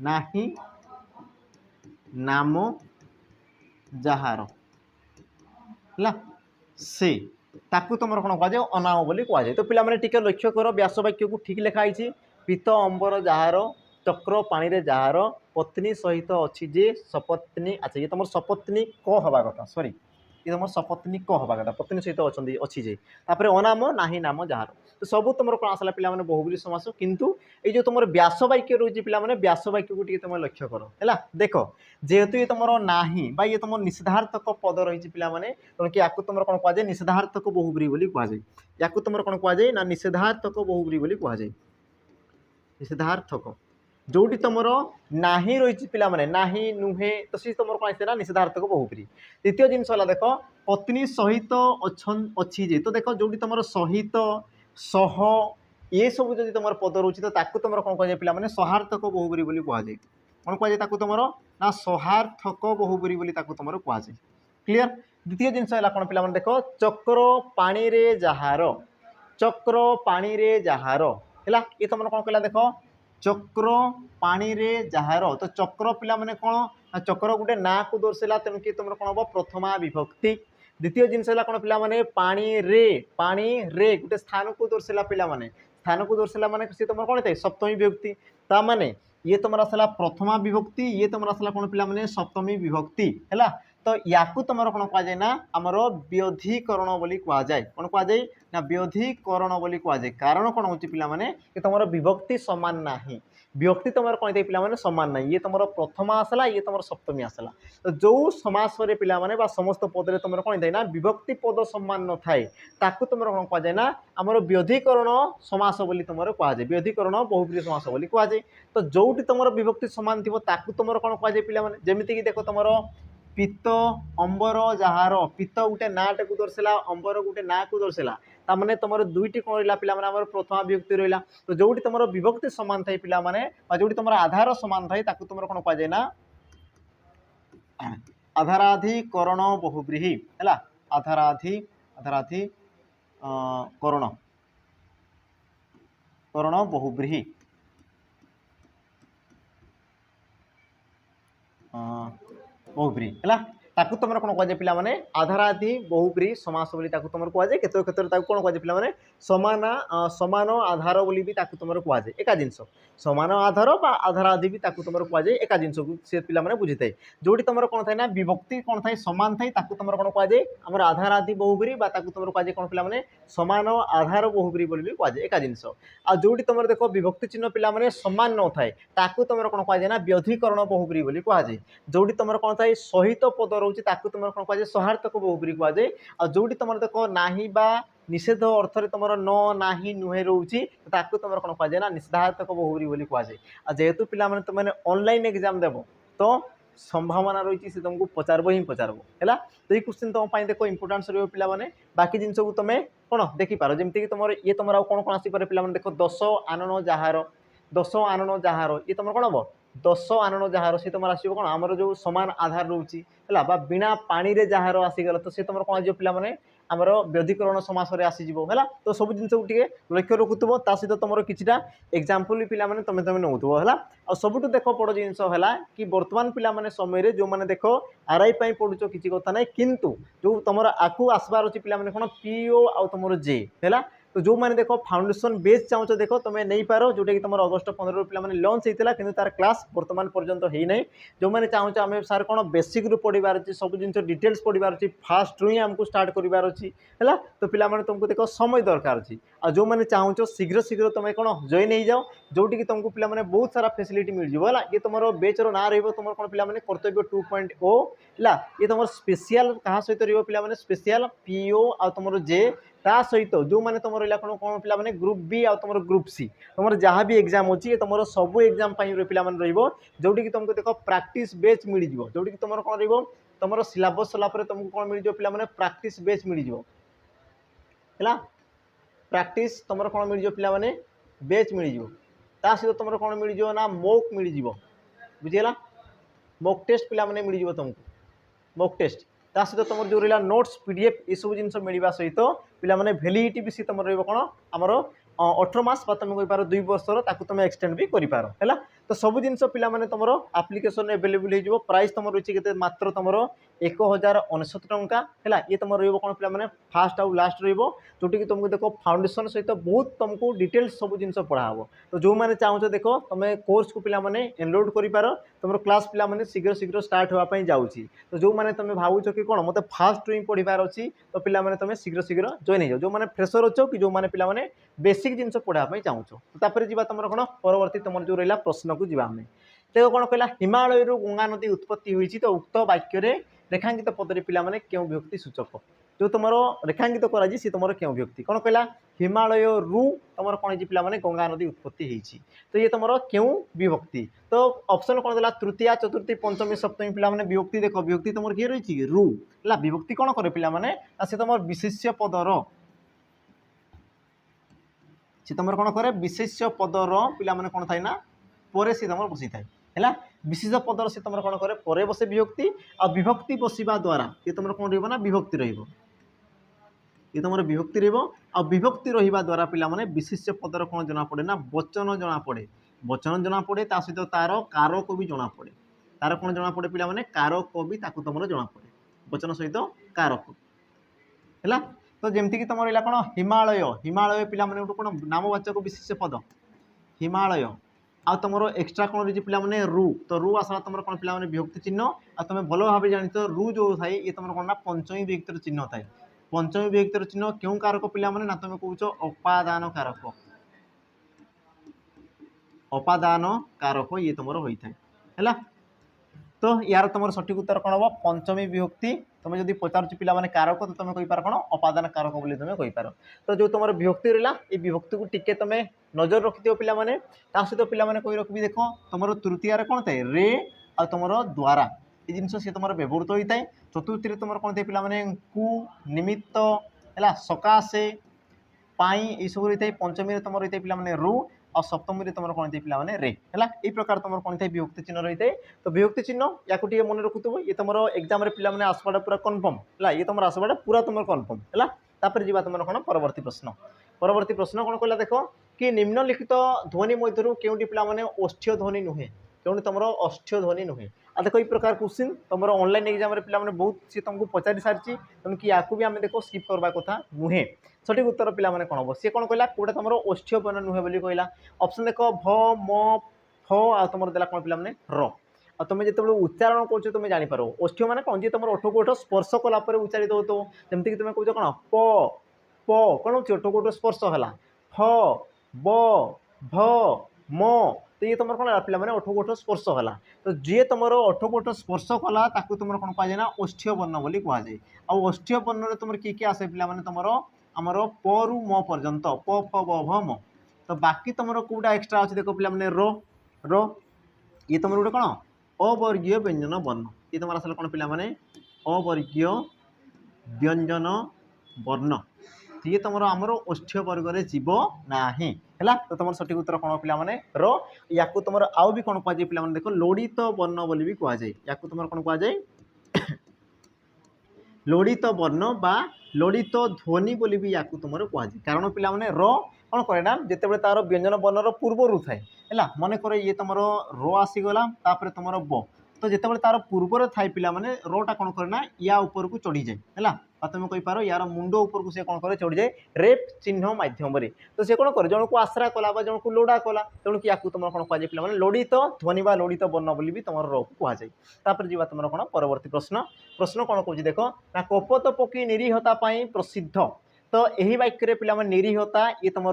नाही नाम जहार है से ताकू तुम कौन कहुए अनाम बोली कहुए तो पिला माने टिके लक्ष्य कर व्यास वाक्य को ठीक लिखाई पीत अंबर जहार चक्र पाणी रे जहार पत्नी सहित अच्छी जे सपत्नी अच्छा ये तुम सपत्नी क हवा कथा सॉरी ये तुम सपत्नी क हवा कथा पत्नी सहित अच्छी जे तापर अनाम नाही नाम जहार तो सब तुम कौन आसला पिला माने बहुब्री समास किंतु ये जो तुम व्यास वाक्य रही पिला माने व्यास वाक्य को टी तुम लक्ष्य कर है देख जेहेतु ये तुम नाही बा ये तुम निषेधार्थक पद रही पिला माने तेणु कि आपको तुम कौन कहुए निषेधार्थक बहुब्री बोली कहुए या तुम कौन कहुए ना निषेधार्थक बहुब्री बोली कहुए निषेधार्थक जोटी तुम नाही रही पिला माने नाही नुहे तो सी तुम कौन आसा निषेधार्थक बहुब्री द्वितीय जिनस देख पत्नी सहित अच्छी जे तो देख जोटी तुम सहित सह ये सब जो तुम पद रोचे तो ताकू तुम कौन कहुए पिला माने सहार्थक बहुब्री बोली कहुए कौन कहुए ताकू तुम ना सहार्थक बहुब्री बोली ताकू तुम कहुए क्लीयर द्वितीय जिनस है कौन पिला माने देख चक्र पाणी रे जहार चक्र पानी रे जहार है ये तुम कौन कहला देख चक्र पानी रे जहार तो चक्र पिला माने कौन चक्र गोटे ना को दर्शाला तेणु कि तुम कौन हम प्रथमा विभक्ति द्वितीय जिनस कौन पिला माने पानी रे गोटे स्थान को दर्शाला पिला माने स्थान को दर्शाला माने सी तुम कौन थे सप्तमी विभक्ति ता माने ये तुम आसला प्रथमा विभक्ति ये तुम आसला कौन पिला माने सप्तमी विभक्ति है तो या तुम कौन कहुए ना आमर व्यधिकरण बोली कहुए कौन कहुए ना व्यधिकरण बोली कहुए कारण कौन हो पिला माने कि तुम विभक्ति समान ना विभक्ति तुम कौन थे पिला माने समान ना ये तुम प्रथमा आसला ये तुम सप्तमी आसला तो जो समास पिला माने बा समस्त पदरे तुम कौन थे ना विभक्ति पद समान न थाए ताकू तुम कौन कहुए ना आमर व्यधिकरण समास बोली तुम कहुए व्यधिकरण बहुब्रीहि समास बोली कहुए तो जोटी तुम विभक्ति समान थी ताकू तुम कौन कहुए पिला माने जेमिति कि देख तुम पित्त अंबर जहार पित्त गोटे नाटे को दर्शाला अंबर गोटे ना को दर्शाला ताने तुम दुईटी कौन रहा पिला माने प्रथमा विभक्ति रहा तो जोटी तुम विभक्ति समान थाई पिला माने जोटी तुम आधार समान थाई ताकू तुम कौन कहुए ना आधाराधिकरण बहुब्रीहि है आधाराधि करण करण बहुब्रीहि बहुब्रीहि है ताकू तुम कौन कहुए पिला माने आधाराधि बहुब्रीहि समास बोली तुम कहुए केत क्षेत्र कौन कहुए पिला माने समान आधार बोली भी तुम कहुए एका जिनस समान आधार बा आधाराधि भी तुम कहुए एका जिनस को से पिला माने बुझी थाए जोटी तुम कौन थाए ना विभक्ति कौन थाए समान थाए ताकू तुम कौन कहुए आमर आधाराधि बहुब्रीहि बा तुम कहुए कौन पिला माने समान आधार बहुब्रीहि बोली भी कहुए एका जिनस आ जोटी तुम देख विभक्ति चिन्ह पिला माने समान न थाए ताकू तुम कौन कहुए ना व्यधिकरण बहुब्रीहि बोली कहुए जोटी तुम कौन थाए सहित पद रोचे ताकू तुम कौन कहुए सहार्थक बहुब्रीहि कहुए आ जोटी तुम देख नाही बा निषेध अर्थ तुम न नाही नुहे रोचे ताकू तुम कौन कहुए ना निषेधार्थक बहुब्रीहि बोली कहुए आ जेहेतु पिला माने तुम ऑनलाइन एग्जाम देव तो संभावना रही से तुमको पचारब ही पचारब है तो ये क्वेश्चन तुम देख इंपोर्टान्स रही पिला माने बाकी जिनस को तुम कौन देखिपार जमीक तुम ये तुम कौन कौन आसपे पिला देख दश आनन जहार ये तुम कौन हम दश आनन जहार सी तुम आसो कौन आमर जो समान आधार रोचे है बिना पानी रे जहार आसीगला तो सी तुम कौन आज पे आमर व्यधिकरण समास आसीज है तो सब जिन लक्ष्य रखुव ता सहित तुम किसी एग्जाम्पल पिला माने तुम नौथुव है आ सबुठ देख बड़ जिनस है कि बर्तमान पिला माने समय जो मैंने देख आरआई पढ़ुच किसी कथा ना किंतु जो तुम आकू आसबार अच्छी पिला माने कौन पीओ आ तुम जे है तो जो मैंने देख फाउंडेशन बेस चाहूच देख तुम नहीं पार जोटा कि तुम अगस्ट 15 पे लंच होता है कि तार क्लास बर्तमान पर्यंत हो ना जो मैंने चाहूचे आम सार कौन बेसिक रू पढ़ार अच्छी सब जिन डिटेल्स पढ़ार अच्छी फास्ट रू ही आमको स्टार्ट करार अच्छी है तो पिला तुमको देख समय दरकार अच्छी आ जो मैंने चाहूच शीघ्र शीघ्र तुम कौन जॉइन हो जाओ जोटी कि तुमको पिला बहुत सारा फैसिलिटी मिल जाए ये तुम बेचर ना तुम कौन पिला कर्तव्य 2.0 है ये तुम स्पेशल क्या सहित रहा स्पेशल पीओ आ तुम जे ता सहित जो मैंने तुम रहा कौन कौन पिला माने ग्रुप बी आ तुम ग्रुप सी तुम जहाँ भी एग्जाम अच्छी तुम सब एग्जाम पिला जोटी कि तुमको देख प्रैक्टिस बेच मिल जाव जोटी कि तुम कौन रुम सिलेबस सलापर तुमको कौन मिल जाव पिला प्रैक्टिस बेच मिल जाव है प्रैक्टिस तुम कौन मिल जाव पिला बेच मिल जाव ता सहित तुम कौन मिल जाव ना मॉक मिल जाव बुझीगला मॉक टेस्ट पिला मिल जाव तुमको मॉक टेस्ट ता सहित तुम जो रहा नोट्स पीडीएफ ये सब जिन मिलवा सहित पिला भैलिडिटी भी तुम रहा आमर 18 मास तुम कहींपार 2 वर्षर ताकू तुम एक्सटेंड भी कर तो सब जिन पिला तुम आप्लिकेसन एवेलेबल हो प्राइस तुम रही है मात्र तुम 1069 टंका है ये तुम रही कौन पिला फास्ट आउ लास्ट रोटी कि तुमको देख फाउंडेशन सहित बहुत तुमको डिटेल्स सब जिन पढ़ाब तो जो मैंने चाहूच देख तुम कोर्स को पिला एनरोड कर तुम क्लास पिला शीघ्र शीघ्र स्टार्ट होगापी जाऊँगी तो जो मैंने तुम भावुच कि कौन मत फास्ट रू पढ़ार अच्छी तो पिला तुम शीघ्र शीघ्र जॉइन हो जाओ जो मैंने फ्रेशर अच्छो कि जो मैंने पिला बेसिक जिन पढ़ापी चाहूच तापर जी तुम कौन परवर्ती तुम जो रहा प्रश्न को जीवा देख कौन कहला हिमालय गंगा नदी उत्पत्ति हुई तो उक्त वाक्य रेखांकित पदरे पिला क्यों विभक्ति सूचक जो तुम रेखांकित कर तुम क्यों विभक्ति कौन कहला हिमालय रु तुम कौन पिला गंगा नदी उत्पत्ति होती तो ये तुम क्यों विभक्ति तो ऑप्शन कौन देला तृतीया चतुर्थी पंचमी सप्तमी पिला विभक्ति देख विभक्ति तुम किए रही रु है विभक्ति कौन करे पिला से तुम विशेष्य पदर सी तुम कौन करे विशेष्य पदर पिला कौन थाए ना पर सी तुम बसी थाए है विशेष पदर से तुम कौन करे पर बसे विभक्ति आ विभक्ति बसवा द्वारा ये तुम कौन रहा विभक्ति रही ये तुम विभक्ति रही आ विभक्ति रहा द्वारा पे विशिष्य पदर कौन जना पड़े ना वचन जना पड़े वचन जना पड़े ता सहित तार कारक भी जना पड़े तार कौन जना पड़े पे कारक भी तुम जना पड़े वचन सहित कारक है। तो जमीक तुम रहा कौन हिमालय हिमालय पे कौन नामवाचक विशेष पद हिमालय आ तुम एक्सट्रा कौन रही पे रु तो रु आसला तुम कौन पे विभक्ति चिन्ह आ तुम भल भाव जानी तो रु जो थाए ये तुम कौन ना पंचमी विभक्तिर चिन्ह थाए पंचमी विभक्तिर चिन्ह क्यों कारक पे ना तुम कौच अपादान कारक अपादान कारक ये तुम होता है। तो यार तुम सठिक उत्तर कौन हम पंचमी विभक्ति तुम जब पचार पे कारक तो तुम कहींपार कौन अपादान कारक बोली तुम कहींपार। तो जो तुम विभक्ति रहा ये विभक्ति को टिके तुम नजर रखिथ पे सहित पे कही रखी देख तुम तृतीय कौन थाए रे आ तुम द्वारा ये जिन सी तुम व्यवहृत होता है। चतुर्थी तुम कौन थे पे कु निमित्त है सकाशे पाई सब रही है। पंचमी तुम रही है पे रु और सप्तमी तुम कौन थे पे रे है ये प्रकार तुम कौन थे विभक्ति चिन्ह रही है। तो विभक्ति चिन्ह या मन रखुव ये तुम एग्जाम पे आसवाटा पूरा कन्फर्म है ये तुम आसवाटा पूरा तुम कन्फर्म है। तापर जी तुम कौन परवर्ती प्रश्न कौन कहला देख कि निम्नलिखित ध्वनि मध्य क्योंटी पे ओष्ठ्य ध्वनि नुहे क्यों तुम ओष्ठ्य ध्वनि नुहे आ देखो ये प्रकार क्वेश्चन तुम ऑनलाइन एग्जाम पे बहुत सी तुमको पचारि सारी तुम कि या भी आम देख स्किप करवा कथा नुहे सठिक उत्तर पे कौन हम सी कौन कहला कौटा तुम ओष्ठ्य वर्ण नुहे बोली कहला ऑप्शन देख भ म फ आ तुम देला कौन पे र आ तुम जो उच्चारण कर तुम जापर ओष्ठ्य मैंने कौन जी तुम ओठ को ओठ स्पर्श कलापर उच्चारित हो जमीक तुम कौच कौन प प कौन हो ओठ को ओठ स्पर्श है फ ब भ म तो ये तुम कौन पे ओठ को ओठ स्पर्श है। तो जी तुम ओठ को ओठ स्पर्श कला तुम कौन कहुए ना ओष्ठ्य वर्ण बोली कहुए आ ओष्ठ्य वर्ण तुम किए किए आसे पे तुम आमर प रु म पर्यंत प फ ब भ म। तो बाकी तुम कौटा एक्सट्रा अच्छे देख पे रो ये तुम गोटे कौन अवर्गीय व्यंजन वर्ण ये तुम आसला कौन पे अवर्गीय व्यंजन वर्ण तो ये तुम आमर ओष्ठ्य वर्ग जीव ना है। तो तुम सठिक उत्तर कौन पे रो या तुम आउ भी कौन कहुए पे देख लोड़ित वर्ण बोली भी कहुए या तुम कौन कहुए लोड़ित वर्ण बा लोड़ित ध्वनि बोली भी या तुम कहुए कारण पे रो कौन करे ना जिते तार व्यंजन वर्ण पूर्वर थाए है मन कर ये तुम रो आसीगला तुम ब तो जिते तार पूर्वर थाए पे रोटा कौन करे ना या ऊपर को चढ़ी जाए है तुम कहींपार यार मुंड ऊपर को सी कौन करे चढ़ी जाए रेप चिन्ह मध्यम तो सी कौन करे जन को आश्रा कला जन को लोड़ा कला तेणु कि तुम कौन कहुए पे लोड़ित ध्वनि व लोड़ित वर्ण बोली भी तुम रो को कहुए। तापर जी तुम कौन परवर्ती प्रश्न कौन कौन देख ना कपत पक्षी निरीहता प्रसिद्ध तो यही वाक्य पे निरीहता ये तुम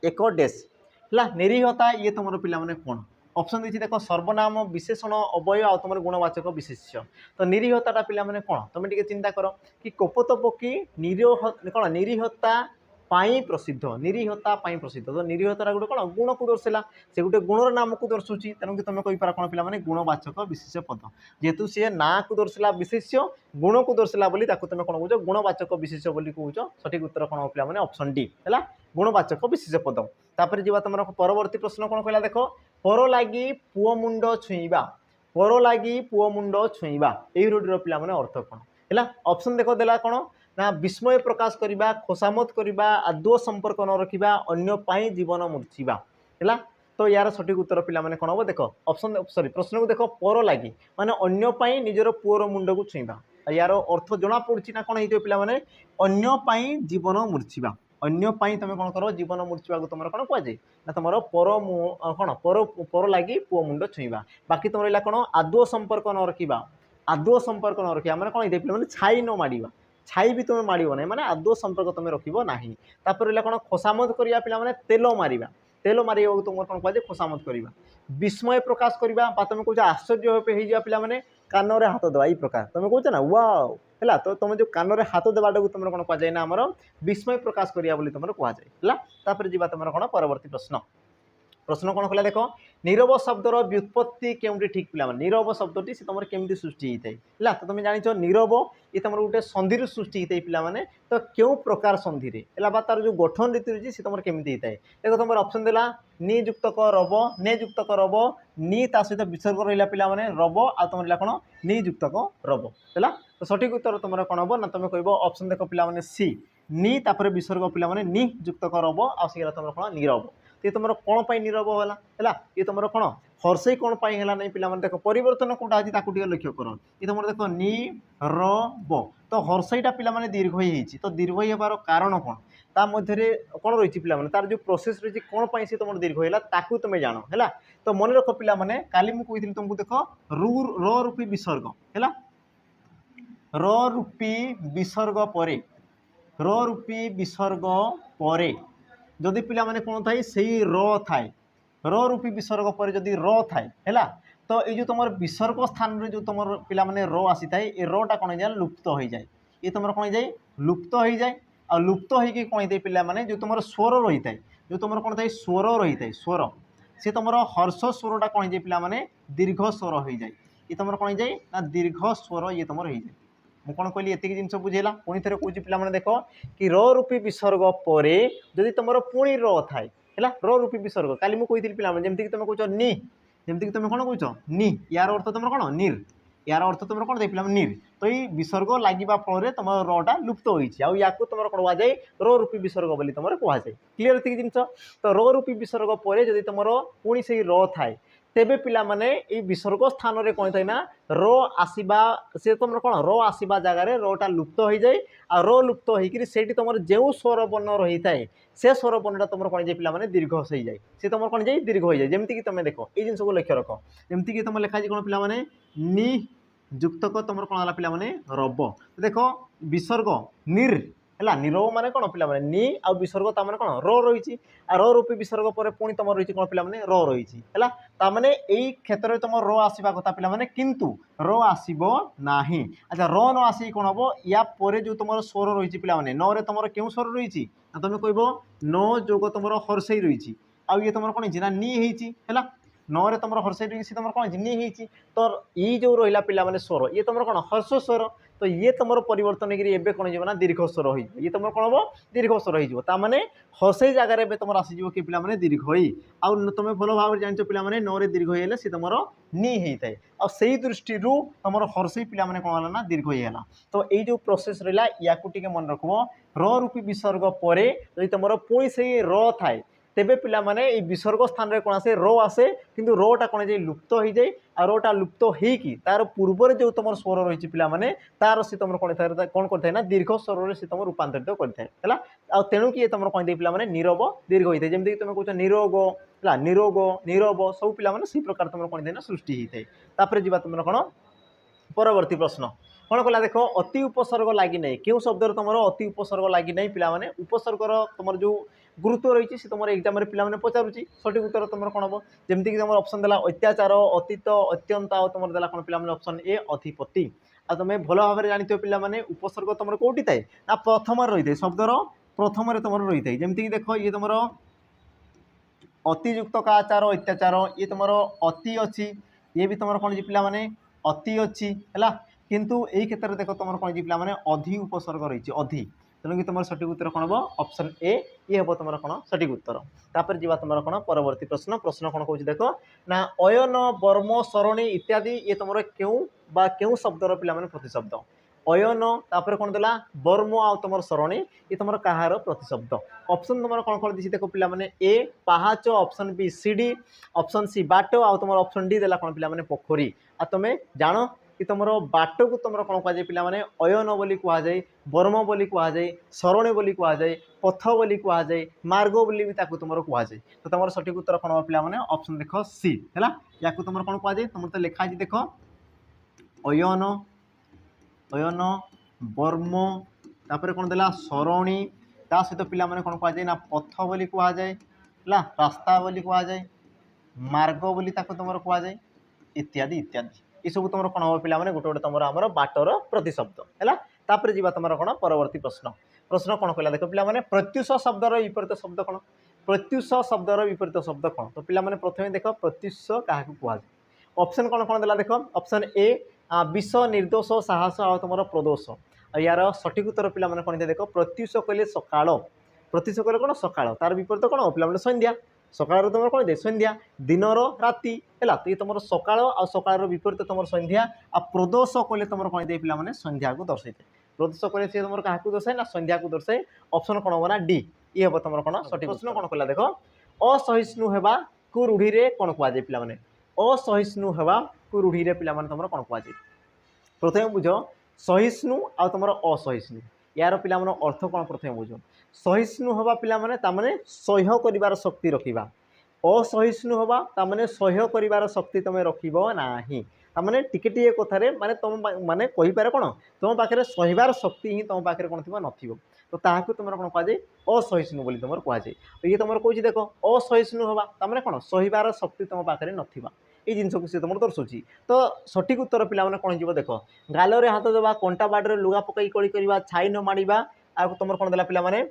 एक डेस है निरीहता ये तुम पे कौन ऑप्शन देखिए देख सर्वनाम विशेषण अवय आ तुम गुणवाचक विशेष्य तो निरीहता पे कौन तुम टे चिंता कर कि कपोत पक्षी निरीह कौन निरीहता प्रसिद्ध निरीहता प्रसिद्ध तो निरीहता गोटे कौन गुण को दर्शाला से गोटे गुणर नाम को दर्शाऊँ तेणुक तुम कहींपार कौन पे गुणवाचक विशेष पद जेहेतु सी ना को दर्शाला विशेष्य गुण को दर्शाला बोली तुम कौन कौच गुणवाचक विशेष बोली कौच सठिक उत्तर कौन पे ऑप्शन डी है गुणवाचक विशेष पद। तापर जी तुम परवर्ती प्रश्न कौन कहला देख पर लगी पुओ मुंड छुईबा पर लगी पुओ मुंड छुईबा यही रूढ़िर पे अर्थ कौन है ऑप्शन देख देला कौन ना विस्मय प्रकाश करवा खोसामत करवा आदौ संपर्क न रखा अन्य जीवन मूर्छिबा है। तो यार सठिक उत्तर पे कौन हम देख ऑप्शन सॉरी प्रश्न को देख पर लगी माने अन्य निजर पुओर मुंड को छुईबा यार अर्थ जना पड़ी ना कौन हो पे अन्य जीवन मूर्छिबा अन्य तुम कौन कर जीवन मूर्छिबा को तुम कौन कहुए ना तुम पर कौन पर लगी पुओ मुंड छुईबा बाकी तुम रहा कौन आदौ संपर्क न रखा आदौ संपर्क न रखा मैंने कौन पे छाई न माड़ा छाई भी तुम माड़ ना माने आदौ संपर्क तुम रखना तापर रहा कौन खोसामत करा पे तेल मारिबा तेल मारे तुम कौन कहुए खोसामत करवा विस्मय प्रकाश करवा तुम कौच आश्चर्य पे कान में हाथ देवा ये प्रकार तुम कौच ना वाओ है तो तुम जो कान में हाथ देवाटा को तुम कौन कहुए ना आमर विस्मय प्रकाश करा तुम कहुए। तापर जी तुम कौन परवर्ती प्रश्न कौन कहला देख नीरव शब्दर व्युत्पत्ति क्योंटी ठीक पे नीरव शब्दटी से तुम केमती सृष्टि होता है तो तुम जानिच नीरव ये तुम गोटे संधि सृष्टि होता है पे तो क्यों प्रकार संधि है तार जो गठन रीति रही है तुम केमती होता है देखो तुम ऑप्शन देला नि युक्त क रब ने युक्त क रब नि ता सहित विसर्ग रहा पे रब आ तुम रहा कौन नि युक्त क रब है। तो सठिक उत्तर तुम कौन हम ना तुम कह ऑप्शन देख पे सी नी तापर विसर्ग पिला माने नी युक्त रब आ से तुम कौन नीरव तो ये तुम कौन पर नीरव है ये तुम कौन हर्षई कौन पर है नहीं पिला देख परिवर्तन कौटा अच्छी ताकू लक्ष्य कर ये तुम देख नी रब तो हर्षईटा पिला माने दीर्घई होती तो दीर्घई होबार कारण कौन ता मध्य कौन रही पिला माने तार जो प्रोसेस रही कौन पर सी तुम दीर्घ है ताकू तुम जान है तो मन रख पिला माने काली मुझे कही तुमको देख र रूपी विसर्ग है र रूपी विसर्ग परे र रूपी विसर्ग परे जदि पिला माने कौन थाए से र थाए र रूपी विसर्ग पर जदि र थाए है तो ये जो तुम विसर्ग स्थान रे जो तुम पिला माने र आसी थाए ये रटा कौन जाए लुप्त हो जाए ये तुम कौन जाए लुप्त हो जाए आ लुप्त होगी कौन होता है पिला माने जो तुम स्वर रही थाए जो तुम कौन थाए स्वर रही थाए स्वर सी तुम हर्ष स्वरटा कौन जाए पिला माने दीर्घ स्वर हो जाए ये तुम कौन जाए ना दीर्घ स्वर ये तुम रही जाए मुझे कौन कहली एतिक जिन बुझेगा पुणी थे कौन पे देख कि र रूपी विसर्ग पर जदि तुम पुणी र थाए है र रूपी विसर्ग काली मुझे कही पे जमीक तुम कौच नी जमीक तुम कौन कौच नी यार अर्थ तुम कौन नीर यार अर्थ तुम कौन पे नीर तो ये विसर्ग लगे फल तुम रा लुप्त हो या तुम कौन कहुए र रूपी विसर्ग बोली तुम कहुए क्लीयर एतिक जिन तो र रूपी विसर्ग पर जदि तुम पुणी से र थाए तेबे पिला माने ये विसर्ग स्थान रे कौन थाए ना र आसवा से तुम कौन र आसवा जगार रटा लुप्त हो जाए आ र लुप्त होकर से तुम जो स्वर वर्ण रही थाए से स्वर वर्णटा तुम कौन जाए पिला माने दीर्घ हो जाए से तुम कौन जाए दीर्घ हो जाए जमीक तुम देख ये जिन को लक्ष्य रख जमीक तुम लिखाई कौन पिला माने नी युक्तक तुम कौन है पिला माने रब देख विसर्ग निर है नीरव माने कौन पिला माने नी आ विसर्ग ता माने कौन र रही र रूपी विसर्ग पर पुणी तुम रही कौन पिला माने र रही है ताने यही क्षेत्र में तुम र आसवा कथा पिला माने किंतु र आसब नाही अच्छा र न आसी कौन हम या पर जो तुम स्वर रही पिला माने न रे तुम क्यों स्वर रही तुम कह न जोग तुम हर्षई रही आ ये तुम कौन ना नी है न रे तुम हर्षई रही तुम कौन नी है तो ये जो रहा पिला माने स्वर ये तुम कौन हर्ष स्वर तो ये तुम परिवर्तन होकर कौन हो दीर्घ स्वर हो ये तुम कौन हम दीर्घ स्वर होने हर्षई जगह तुम आसीज कि पे दीर्घ आउ तुम भल भाव जान पे न रे दीर्घ होले सी तुम नी होता है और से दृष्टि तुम हर्षई पे कौन है दीर्घ होगा तो ये जो प्रोसेस रहा या मन रख र रूपी विसर्ग पर तुम पुणी से र थाए तेबे पिला माने ये विसर्ग स्थान रे कौन आसे रो आसे किंतु रोटा कौन जाए लुप्त हो जाए आ रोटा लुप्त होगी तार पूर्व जो तुम स्वर रही पिला माने तार सी तुम कौन कौन करता है ना दीर्घ स्वर से तुम रूपांतरित करता है तेणु कि तुम कौन दे पिला माने नीरव दीर्घ होता है जमीक तुम कौच निरोग है निरोग नीरव सब पिला माने सी प्रकार तुम कौन देना सृष्टि होता है जी तुम कौन परवर्ती प्रश्न कौन कहला देख अति उपसर्ग लगी नहीं क्यों शब्द तुम अति उपसर्ग लगी नहीं पिला माने उपसर्गर तुम जो गुरुत्व रही है तुम एग्जाम पे पचारूँ सठिक उत्तर तुम कौन हम जमीक तुम ऑप्शन देला अत्याचार अतीत अत्यंत आ तुम देला कौन पे ऑप्शन ए अधिपति आ तुम भल भाव में जानी पे उपसर्ग तुम कौटी थाए ना प्रथम रही है शब्दर प्रथम तुम रही है जमीक देख ये तुम अतियुक्त का आचार अत्याचार ये तुम अति अच्छी ये भी तुम कौन पिला माने अति अच्छी है किंतु यही क्षेत्र में देख तुम कौन पिला माने अधि उपसर्ग रही अधि तेणु कि तुम सठिक उत्तर कौन हम ऑप्शन ए ये हम तुम कौन सठिक उत्तर तापर जी तुम कौन परवर्ती प्रश्न प्रश्न कौन कौन देख ना अयन वर्म सरणी इत्यादि ये तुम क्यों शब्दर पिला प्रतिशब्द अयन तापर कौन देला वर्म आ तुम सरणी ये तुम कहार प्रतिशब्द ऑप्शन तुम कौन कौन दी देख पे ए पहाच ऑप्शन बी सीडी ऑप्शन सी बाट आ तुम ऑप्शन डी देला कौन पे पोखरी आ तुम जान कि तुम बाट को तुम कौन कहुए पे अयन बोली कहुए वर्म बोली कहुए सरणी बोली कहुए पथ बोली कहुए मार्ग बोली भी तुम कहुए तो तुम सठिक उत्तर कौन पे ऑप्शन देख सी है या तुम कौन कहुए तुम तो लिखा देख अयन अयन वर्म तापर कौन देला सरणी ता सहित पिला कौन कहुए ना पथ बोली कहुए रास्ता बोली कहुए मार्ग बोली तुम कहुए इत्यादि इत्यादि ये सब तुम कौन हम पे गोटे गोटे तुम आम बाटर प्रतिशब्द है तापर जी तुम कौन परवर्ती प्रश्न प्रश्न कौन कहला देख पे प्रत्युष शब्दर विपरीत शब्द कौन प्रत्युष शब्दर विपरीत शब्द कौन तो पे प्रथम देख प्रत्युष क्या कहुए ऑप्शन कौन कौन देला देख ऑप्शन ए विष निर्दोष साहस आ तुम प्रदोष यार सठिक उत्तर पे कौन देख प्रत्युष कहले सकाल प्रत्युष कहले कौन सकाल तार विपरीत कौन पे संध्या सकाल तुम कौन दे संध्या दिनर राति है तो ये तुम सकाल आ सकाल विपरीत तुम संध्या आ प्रदोष कहले तुम कौन दे पे संध्या को दर्शाई प्रदोष करे सी तुम क्या दर्शाए ना संध्या को दर्शाए ऑप्शन कौन हम ना डी ये हम तुम कौन सठिक प्रश्न कौन कला देख असहिष्णु होगा को रूढ़ी रे कौन कहुए पे असहिष्णु होगा को रूढ़ी रे पे तुम कौन कहुए प्रथम बुझ सहिष्णु आ तुम असहिष्णु यार पिला अर्थ कौन प्रथम बुझ सहिष्णु हवा पिला माने सह्य कर शक्ति रखा असहिष्णु हवा ताने सह्य कर शक्ति तुम रखिब नाही ताने टिके टिके कथार माने तुम माने कहीपर कौन तुम पाखे सहार शक्ति ही तुम पाखे कौन थी नथिबो तो ताकू तुम कौन कहुए असहिष्णु बोली तुम कहुए ये तुम कौन देख असहिष्णु हवा ताने कौन सहार शक्ति तुम पाखे नथिबा ये जिनस को सी तुम दर्शाऊँ तो सठिक उत्तर पिला कौन जीव देख गाल हाथ देवा कंटा बाड़े लुगा पकई कली करवा छाई न माड़ा आ तुम कौन देला पिला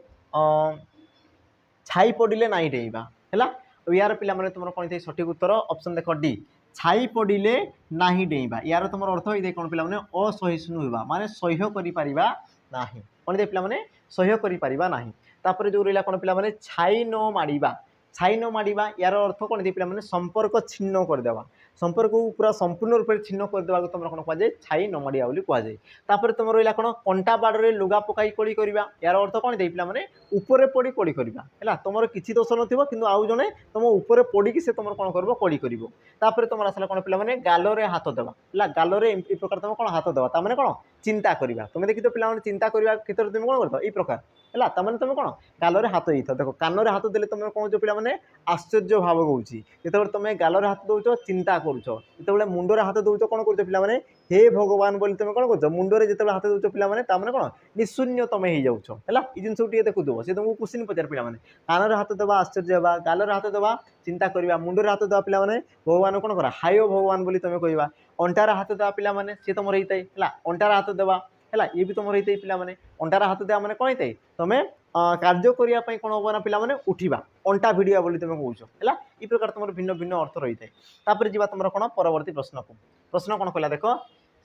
छाई पड़े ना डेइबा है यार पिला तुम कौन थे सठिक उत्तर ऑप्शन देख डी छाई पड़े ना डेइबा यार तुम अर्थ ये कौन पिला असहिष्णु होगा माने सह्य करना कौन दे पिला सह्य कर जो रहा कौन पिला छाई न माड़ा छाई न माड़ा यार अर्थ कौन दे पिला संपर्क छिन्न करदेवा संपर्क को पूरा संपूर्ण रूप से छिन्न करदेवा तुम कौन कहुए छाई न माड़ा बोली कहुए तुम रहा कौन कंटा बाड़े लुगा पकई कड़ी करवा यार अर्थ कौन दे पिला ऊपर पड़ी कड़ी करवा है तुम किसी दोष नथिबो किंतु आउ जने तुम ऊपर पड़ी से तुम कौन कर कड़ी कर तुम आसला कौन पिला गालरे हाथ देवा है गालरे ये प्रकार तुम कौन हाथ देवा ताने कौन चिंता करवा तुम देखी तो पिला चिंता करने क्षेत्र में तुम कौन कर प्रकार है तुम कौन गालरे हाथ देता देख कान हाथ देले तुम कौन पे आश्चर्य भाव कौच जो तुम गालरे हाथ दौच चिंता करो मुंडे हाथ दौच कौन कर पे हे भगवान बोली तुम कौन कर मुंडे जो हाथ दौच पे कौन निशून्य तुम हो जाऊच है ये जिन टे देखुव सी तुमको क्वेश्चन पचार पे कान हाथ देवा आश्चर्य हाँ गालरे हाथ देवा चिंता करवा मुंडे हाथ देवा पे भगवान कौन कर हाय भगवान बोली तुम कह अंटार हाथ देवा पे सी तुम रही है अंटार हाथ देवा है ये भी तुम रही है पे अंटार हाथ देवा मैंने कौन होता है तुम्हें कार्य करने कौन हम ना पे उठा अंटा भिड़ा बोली तुम कौच है ये प्रकार तुम भिन्न भिन्न अर्थ रही है जी तुम कौन परवर्त प्रश्न को प्रश्न कौन कहला देख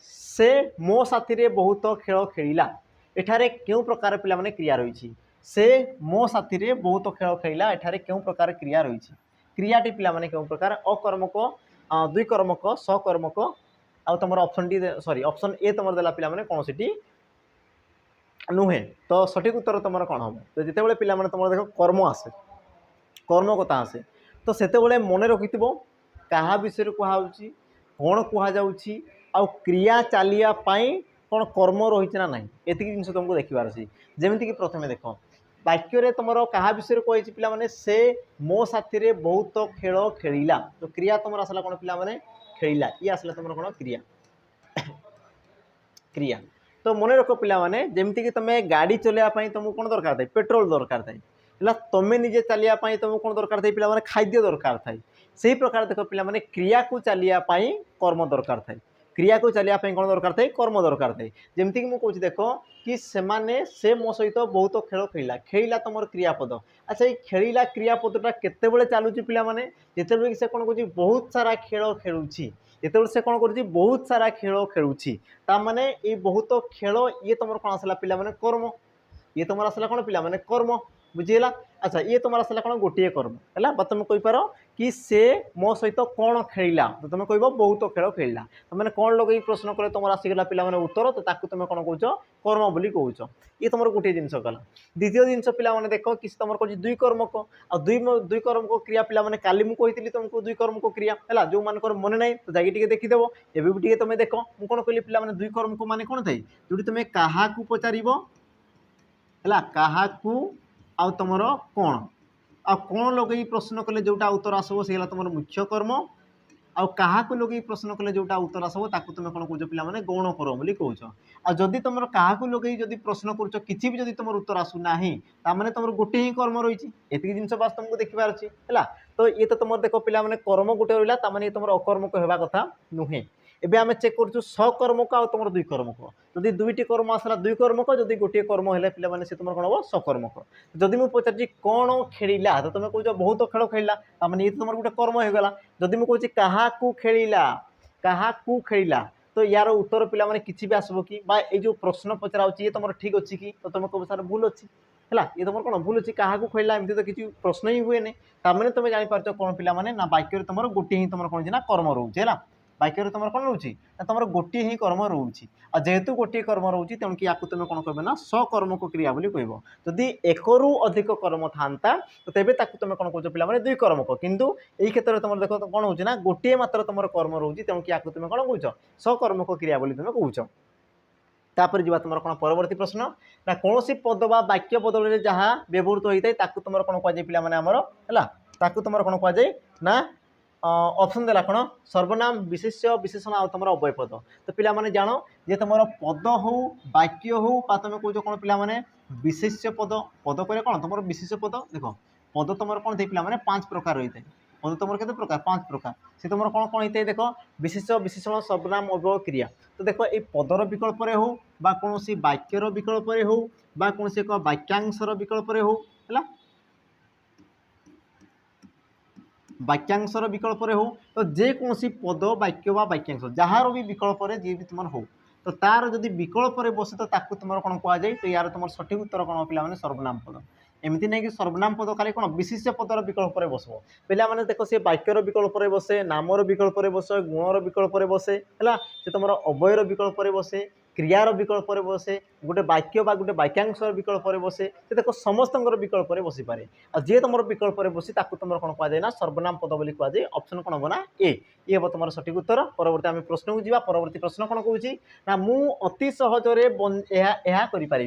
से मो साथी बहुत खेल खेला एठारे क्यों प्रकार पे क्रिया रही से मो साथी बहुत खेल खेला एठारे क्यों प्रकार क्रिया रही क्रियाटी पे क्यों प्रकार अकर्मक द्विकर्मक सकर्मक आ तुम option D sorry option A तुम देला पे कौन सी नुहे तो सठिक उत्तर तुम कौन हम तो जिते पिला तुम देख कर्म आसे कर्म कथा आसे तो सेते मन रखि क्या विषय कहुच्छी कौन कहुच्छी आ क्रिया चलिया कौन कर्म रही ना ना ये जिन तुमको देखार अच्छी जमीक प्रथम देख वाक्य तुम क्या विषय कही पे से मो साथी बहुत खेल खेला तो क्रिया तुम आसला कौन पे खेला ये आसला तुम कौन क्रिया क्रिया तो मन रख पे जमीक तुम गाड़ी चलवाई तुमको कौन दरकार था पेट्रोल दरकार था है तुम निजे चलियापाई तुमको कौन दरकार था पे खाद्य दरकार थाए से प्रकार देख पे क्रिया को चलियापाई कर्म दरकार थाए क्रिया को चलियापाई कौन दरकार थाए कर्म दरकार थाए जमीक मुझे देख कि से मो सहित बहुत खेल खेला खेला तुम क्रियापद अच्छा ये खेला क्रियापदटा केतबेले चलुची पे जिते से कौन कर बहुत सारा खेल खेलुची जिते से कौन कर बहुत सारा खेल खेलुची ताने ये बहुत खेल ये तुम कौन आसला पे कर्म ये तुम आसला कौन पे कर्म बुझीगला अच्छा ये तुम आसला कौन गोटे कर्म है तुम कहीपर कि से मो सहित कौन खेला तो तुम कह बहुत खेल खेला तुमने कौन लगे प्रश्न कले तुम आसीगला पे उत्तर तो तुम कौन कौच कर्म बोली कौच ये तुम गोटे जिनस गला द्वितीय जिनस पे देख कि तुम कह द्विकर्मक आ द्विकर्मक क्रिया पे काली मुझे तुमको द्विकर्मक क्रिया है जो मान मन ना तो जाकि देखीदेव एवं तुम देख मुझे कौन कहली पे द्विकर्मक मान कौन थाए जो तुम क्या पचार है क्या आउ तुम कौन आ कौन लगे प्रश्न कले जोटा उत्तर आसो से तुम मुख्य कर्म आउ क्या लगे प्रश्न कले जोटा उत्तर आसो ताकू तुम कौन कौच पे गौण कर्म बोली कौच आ जदि तुम क्या लगे जदि प्रश्न कर किसी भी जदि तुम उत्तर आसूना ताने तुम गोटे ही कर्म रही है जिन बास तुमको देखार अच्छी है तो ये तो तुम देख पे कर्म गोटे रहा ये तुम अकर्मक होगा कथा नुहे एबे आमे चेक करूँ सकर्मक आ तुम द्विकर्मक जदि दुईटी कर्म आसला द्विकर्मक जदि गोटे कर्म है पे से तुम कौन हम सकर्मक जदि मुझे पचार कौन खेला तो तुम कह बहुत खेल खेला ताने ये तुम गोटे कर्म होगा जदि मुझे क्या क्या खेला तो यार उत्तर पे किसी भी आसब कि ये जो प्रश्न पचरा ये तुम ठीक अच्छी कि तो तुम कह सार भूल अच्छी है ये तुम कौन भूल अच्छी क्या खेला एमती तो किसी प्रश्न ही हुए नहीं तुम जापार कौन पे ना वाक्य तुम गोटे ही तुम कौन ना कर्म रोचे है ବାକ୍ୟରେ ତୁମର କ'ଣ ରହୁଛି ନା ତୁମର ଗୋଟିଏ ହିଁ କର୍ମ ରହୁଛି। ଆଉ ଯେହେତୁ ଗୋଟିଏ କର୍ମ ରହୁଛି ତେଣୁକି ୟାକୁ ତୁମେ କ'ଣ କହିବ ନା ସକର୍ମକ କ୍ରିୟା ବୋଲି କହିବ। ଯଦି ଏକରୁ ଅଧିକ କର୍ମ ଥାନ୍ତା ତେବେ ତାକୁ ତୁମେ କ'ଣ କହୁଛ ପିଲାମାନେ ଦୁଇ କର୍ମକ, କିନ୍ତୁ ଏଇ କ୍ଷେତ୍ରରେ ତୁମର ଦେଖ କ'ଣ ହେଉଛି ନା ଗୋଟିଏ ମାତ୍ର ତୁମର କର୍ମ ରହୁଛି, ତେଣୁକି ୟାକୁ ତୁମେ କ'ଣ କହୁଛ ସକର୍ମକ କ୍ରିୟା ବୋଲି ତୁମେ କହୁଛ। तापर जीवा तुम कौन परवर्ती प्रश्न ना कौन सी पद बा वाक्य बदल जहाँ व्यवहृत होता है ताकू तुम कौन कहुए पे आमर है ताकू तुम कौन कहुए ना ऑप्शन देला कौन सर्वनाम विशेष्य विशेषण आ तुम अव्यय पद। तो पिला माने जानो जे तुम पद हो वाक्य हो तुम कौच कौन पिला विशेष्य पद पद कह कौन तुम विशेष्य पद देख पद तुम कौन थे पे 5 प्रकार रही है पद तुम के प्रकार 5 प्रकार से तुम कौन कौन होता है देख विशेष्य विशेषण सर्वनाम अव्यय क्रिया। तो देख ये पदर विकल्प हो कौन वाक्यर विकल्प हो कौन एक वाक्यांशर विकल्प हो है वाक्यांशर विकल्प हो तो जेकोसी पद वाक्य व वाक्यांश जार भी विकल्प जी भी तुम हो तो तार जदि विकल्प बसे तो ताकू तुम कौन कहुए तो यार तुम सठिक उत्तर कौन पे सर्वनाम पद। एमती नहीं कि सर्वनाम पद खाली कौन विशेष्य पदर विकल्प बसो पे देख सी वाक्यर विकल्प बसे नामर विकल्प बसे गुणर विकल्प बसे है से तुम अव्ययर विकल्प बसे क्रियार विकल्प बसे गोटे वाक्य बा गोटे वाक्यांश विकल्प बसे देख समस्त विकल्प बसी पारे आ जी तुम विकल्प बसी तुम कौन कहुए ना सर्वनाम पद बोली कहुए ऑप्शन कौन हम ना ए हम तुम सठिक उत्तर। परवर्ती आम प्रश्न को जी परवर्ती प्रश्न कौन कहूँ ना मु अति सहजरे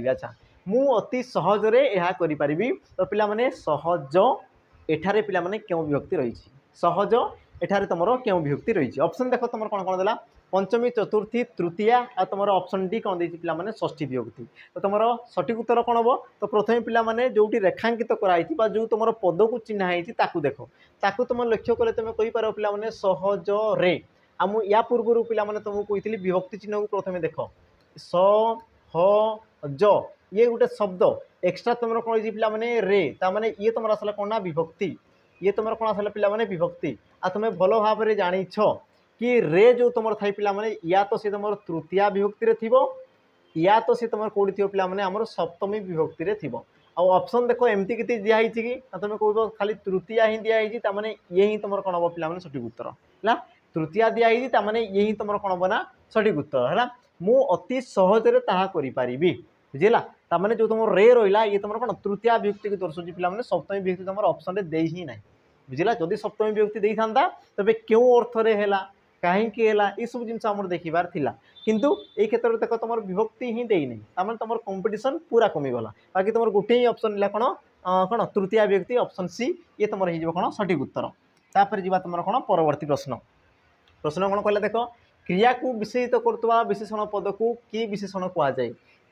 अच्छा मु अति सहजरे यह करि तो पिला माने सहज एठारे पिला माने क्यों विभक्ति रही सहज एठारे तुम क्यों विभक्ति रही ऑप्शन देख तुम कौन कौन देला पंचमी चतुर्थी तृतीया आ तुम ऑप्शन डी कौन देती पिला माने षष्ठी विभक्ति। तो तुम सठिक उत्तर कौन हम तो प्रथम पिला माने जोटी रेखांकित कराई जो तुम पद को चिन्हाई ताकू देख ताकू तुम लक्ष्य कले तुम कही पार पिला माने सहज रे आ मु या पूर्व पिला माने तुमको कही विभक्ति चिन्ह को प्रथम देख सहज ये गोटे शब्द एक्सट्रा तुम कौन पिला माने रे ता माने ये तुम आसला कौन ना विभक्ति ये तुम कौन आसला पिला माने विभक्ति आ तुम भल भाव में जानिछ कि रे जो तुम थाई पिला माने या तो सी तुम तृतीया विभक्ति रे थिबो या तो सी तुम कौटी थी पिला माने हमर सप्तमी विभक्ति रे थिबो। आ ऑप्शन देखो एमती किति दिया हिची कि तुम कहबो खाली तृतीया ही दिया हिची ता माने ये ही तुम कौन हो पिला माने सठिक उत्तर है तृतीया दिया हिची ता माने ये ही तुम कौन हो ना सठिक उत्तर है मु अति सहजरे ताहा करि पारिबी बुझिला ता माने जो तुम रे रहिला ये तुम कौन तृतीया विभक्ति को दर्शाउची पिला माने सप्तमी विभक्ति तुम ऑप्शन रे देई ही नाही बुझिला जदि सप्तमी विभक्ति देई थांदा तबे क्यों अर्थ रे हैला कहीं ये सब जिन आम देखार थिला किंतु ए क्षेत्र में देख तुम विभक्ति ही देनी तार तुम कंपटीशन पूरा कमीगला बाकी तुम गोटे ही ऑप्शन है कौन कौन तृतीया विभक्ति ऑप्शन सी ये तुम हो कौन सठिक उत्तर। तापर जी तुम कौन परवर्ती प्रश्न प्रश्न कौन कहला देख क्रिया को विशेषित करुवा विशेषण पद को कि विशेषण कहुए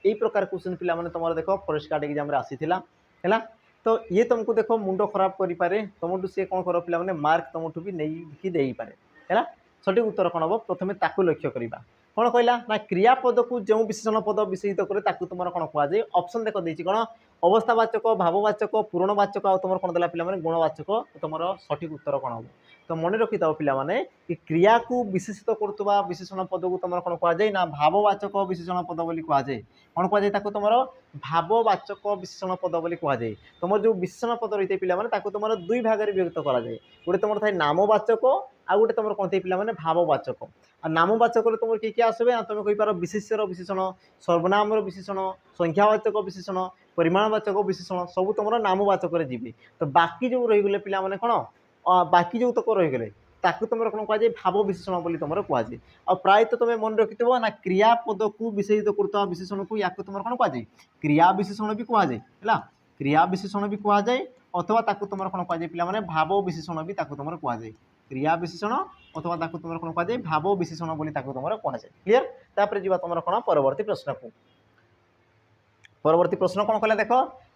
यही प्रकार क्वेश्चन पिला माने तुम देख फॉरेस्ट गार्ड एग्जाम आसीला है तो ये तुमको देख मुंड खराब करें तुम सी कौन कर पिला माने मार्क तुमठू भी नहीं दे पारे है सठिक उत्तर कौन हम प्रथम ताकू लक्ष्य करवा कौन कहला ना क्रियापद को जो विशेषण पद विशेषित करे ताकू तुम कौन कहुए ऑप्शन देख देती कौन अवस्थावाचक भाववाचक पूरणवाचक आ तुम कौन देला पिला माने गुणवाचक तुम सठिक उत्तर कौन हम तो मन रखी था पिला माने कि क्रिया को विशेषित करुवा विशेषण पद को तुम कौन कहुए ना भाववाचक विशेषण पद बोली कहुए कौन कहुए ताको तुम भाववाचक विशेषण पद बोली कहुए तुम जो विशेषण पद रही है पिला माने तुम दुई भाग में विभक्त करा जाए गोटे तुम थाए नामवाचक आ गोटे तुम कौन थे पे भाववाचक आ नामवाचक तुम किए किए आसबे ना तुम कहींपार विशेष्यर विशेषण सर्वनाम विशेषण संख्यावाचक विशेषण परिमाणवाचक विशेषण सब तुम नामवाचक जी तो बाकी जो रहीगले पिला माने कौन बाकी जो तक रहीगले ताकू तुम कौन कहुए भाव विशेषण बोली तुम कहुए आ प्रायतः तुम मन रखि ना क्रियापद को विशेषित करुवा विशेषण को या तुम कौन कहुए क्रिया विशेषण भी कहुए है क्रिया विशेषण भी कहुए अथवा ताकू तुम कौन कहुए पिला माने भाव विशेषण भी ताकू तुम कहुए क्रिया विशेषण अथवा ताकू तुम कौन कहुए भाव विशेषण बोली ताकू तुम कहुए क्लियर। तापर जी तुम कौन परवर्ती प्रश्न को परवर्ती प्रश्न कौन कहला देख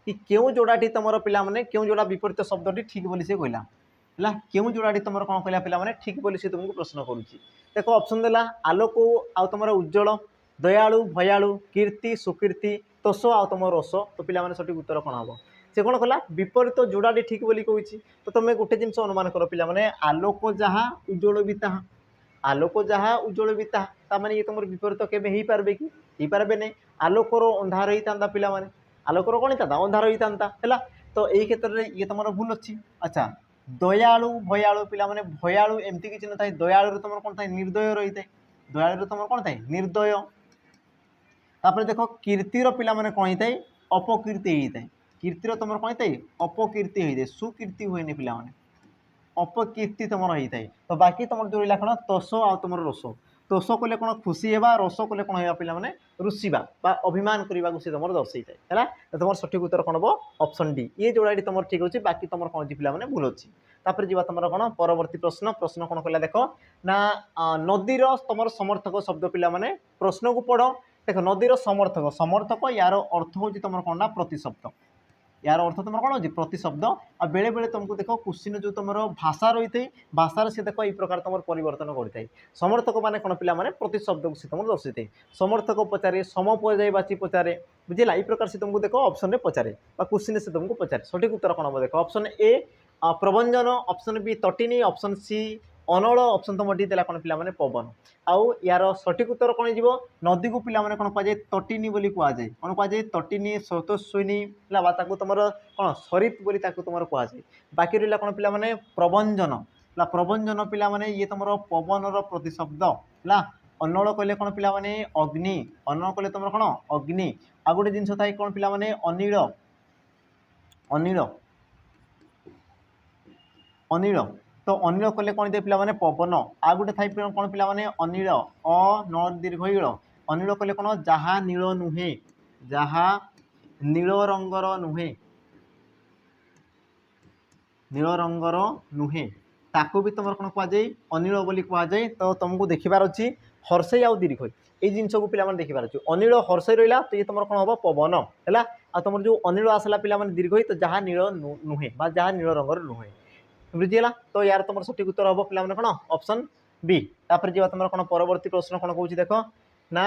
कि क्यों जोड़ाटी तुम पिला माने क्यों जोड़ा विपरीत शब्दटी ठीक बोली से कहला है क्यों जोड़ाटी तुम कौन कहला पिला माने ठीक बोली से तुमको प्रश्न करुच्ची देख ऑप्शन देला आलोक आ तुम उज्जवल दयालु भयालु कीर्ति सुकीर्ति तोष आ तुम रस तो पिला माने सठिक उत्तर कौन हम से कौन कला विपरीत जोड़ाटी ठीक बोली कहूँ तो तुम गोटे जिन अनुमान कर पिला माने आलोक जहाँ उज्जवल भी ताहा आलोक जहाँ उज्जवल भी ताहा माने ये तुम विपरीत केवे हो पारे कि हो पारे नहीं आलोकर अंधार ही था पिला माने आलोकर कौन था अंधार ही था है तो यही क्षेत्र में ये तुम भूल अच्छी अच्छा दयालु भयालु पिला माने भयालु एमती किछि न थाए दयालु तुम कोन थाए निर्दय रही थाए दयालु तुम कोन थाए निर्दय तापर देख कीर्तिर पिला माने कोन थाए अपकीर्ति होई थाए कीर्तिर तुम कोन थाए अपकीर्ति होई थाए सुकीर्ति होइनी पिला माने अपकीर्ति तुम होई थाए तो बाकी तुम जो रहा कौन तोष आ तुम रोष तोष कले कौन खुशी होगा रोष कले कौन होगा पिला माने रुषिबा बा अभिमान करने को तुम दर्शई थाए है तुम सठिक उत्तर कौन हम ऑप्शन डी ये जोड़ा तुम ठीक अच्छे बाकी तुम कौन अच्छी पिला भूल अच्छी तापर जी तुम कौन परवर्ती प्रश्न प्रश्न कौन कहला देख ना नदीर तुम समर्थक शब्द पिला माने प्रश्न को पढ़ देख नदीर समर्थक समर्थक यार अर्थ हूँ तुम कौन ना प्रतिशब्द यार अर्थ तुम कौन हो प्रतिशब्द आ बेले बेले तुमको देख क्वेश्चन जो तुम भाषा रही है भाषार से देख ये प्रकार तुम परिवर्तन करता समर्थक माने कौन पिला माने प्रतिशब्द को सी तुम दर्शाई समर्थक पचारे समपर्यायवाची पचारे बुझेगा ये प्रकार से तुमको देख ऑप्शन में पचारे क्वेश्चन से तुमको पचारे सठिक उत्तर कौन हम देख ऑप्शन ए प्रबंजन ऑप्शन बी तटिनी ऑप्शन सी अनल ऑप्शन तुम डी देला कौन पिला माने पवन आउ यार सठिक उत्तर कौन हो नदी को पिला माने कौन कहुए तटिनी बोली कहुए कौन कहुए तटिनी स्रोतस्विनी है तुम कौन सरित बोली तुम कहुए बाकी रहा कौन पिला माने प्रबंजन प्रबंजन पिला माने ये तुम पवन प्रतिशब्द है अनल कहले कौन पिला माने अग्नि अनल कहले तुम कौन अग्नि आ गोटे जिनस थाए कौन पिला माने अनिल अनिल अनिल तो अनिल कले कौन दे पिला माने पवन आ गोटे थाई कौन पिला माने अनिल अ न दीर्घ इल अनिल कले कौन जहा नील नुहे जहा नील रंगर नुहे नील रंगर नुहे ताकू भी तुम कौन कहुए अनिल बोली कहुए तो तुमको देखिबार अच्छी हर्षई आउ दीर्घ ये जिनस को पिला देखिबार अच्छे अनिल हर्षई रहा तो ये तुम कौन हम पवन है आ तुम जो अनिल आसला पिला दीर्घ तो जहाँ नील नुहे जहाँ नील रंगर नुहे बुझीगला तो यार तुम सठिक उत्तर हम पे कौन ऑप्शन बी तापर जी तुम कौन परवर्ती प्रश्न कौन कौन देख ना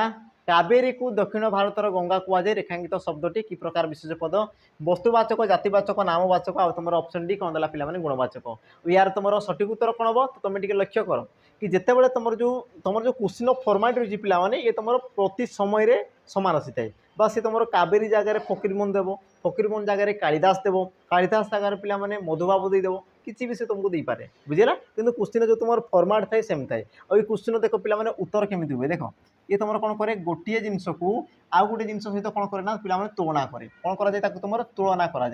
कावेरी को दक्षिण भारतर गंगा कहुए रेखांकित शब्दटी कि प्रकार विशेष पद वस्तुवाचक जातिवाचक नामवाचक आ तुम ऑप्शन डी कौन देला पे गुणवाचक यार तुम सठिक उत्तर कौन हम तो तुम लक्ष्य कर कि जितेबाला तुम जो क्वेश्चन फॉर्मेट रही पिला ये तुम प्रति समय सामान आसी थाए बा सी तुम कावेरी जगार फकीरमोहन देव फकीरमोहन जगार कालिदास देव कालिदास जगार पिला मधुबाबू देदेव किसी भी से तुमको दे पारे बुझेगा किंतु क्वेश्चन जो तुम फॉर्मेट थाए सेम थाए और ये क्वेश्चन देख पिला उत्तर केमी हुए देख ये तुम कौन करे गोटे जिनस को आउ गोटे जिन सहित कौन करे ना पिला तुलना करे कौन करा तुम तुलना करा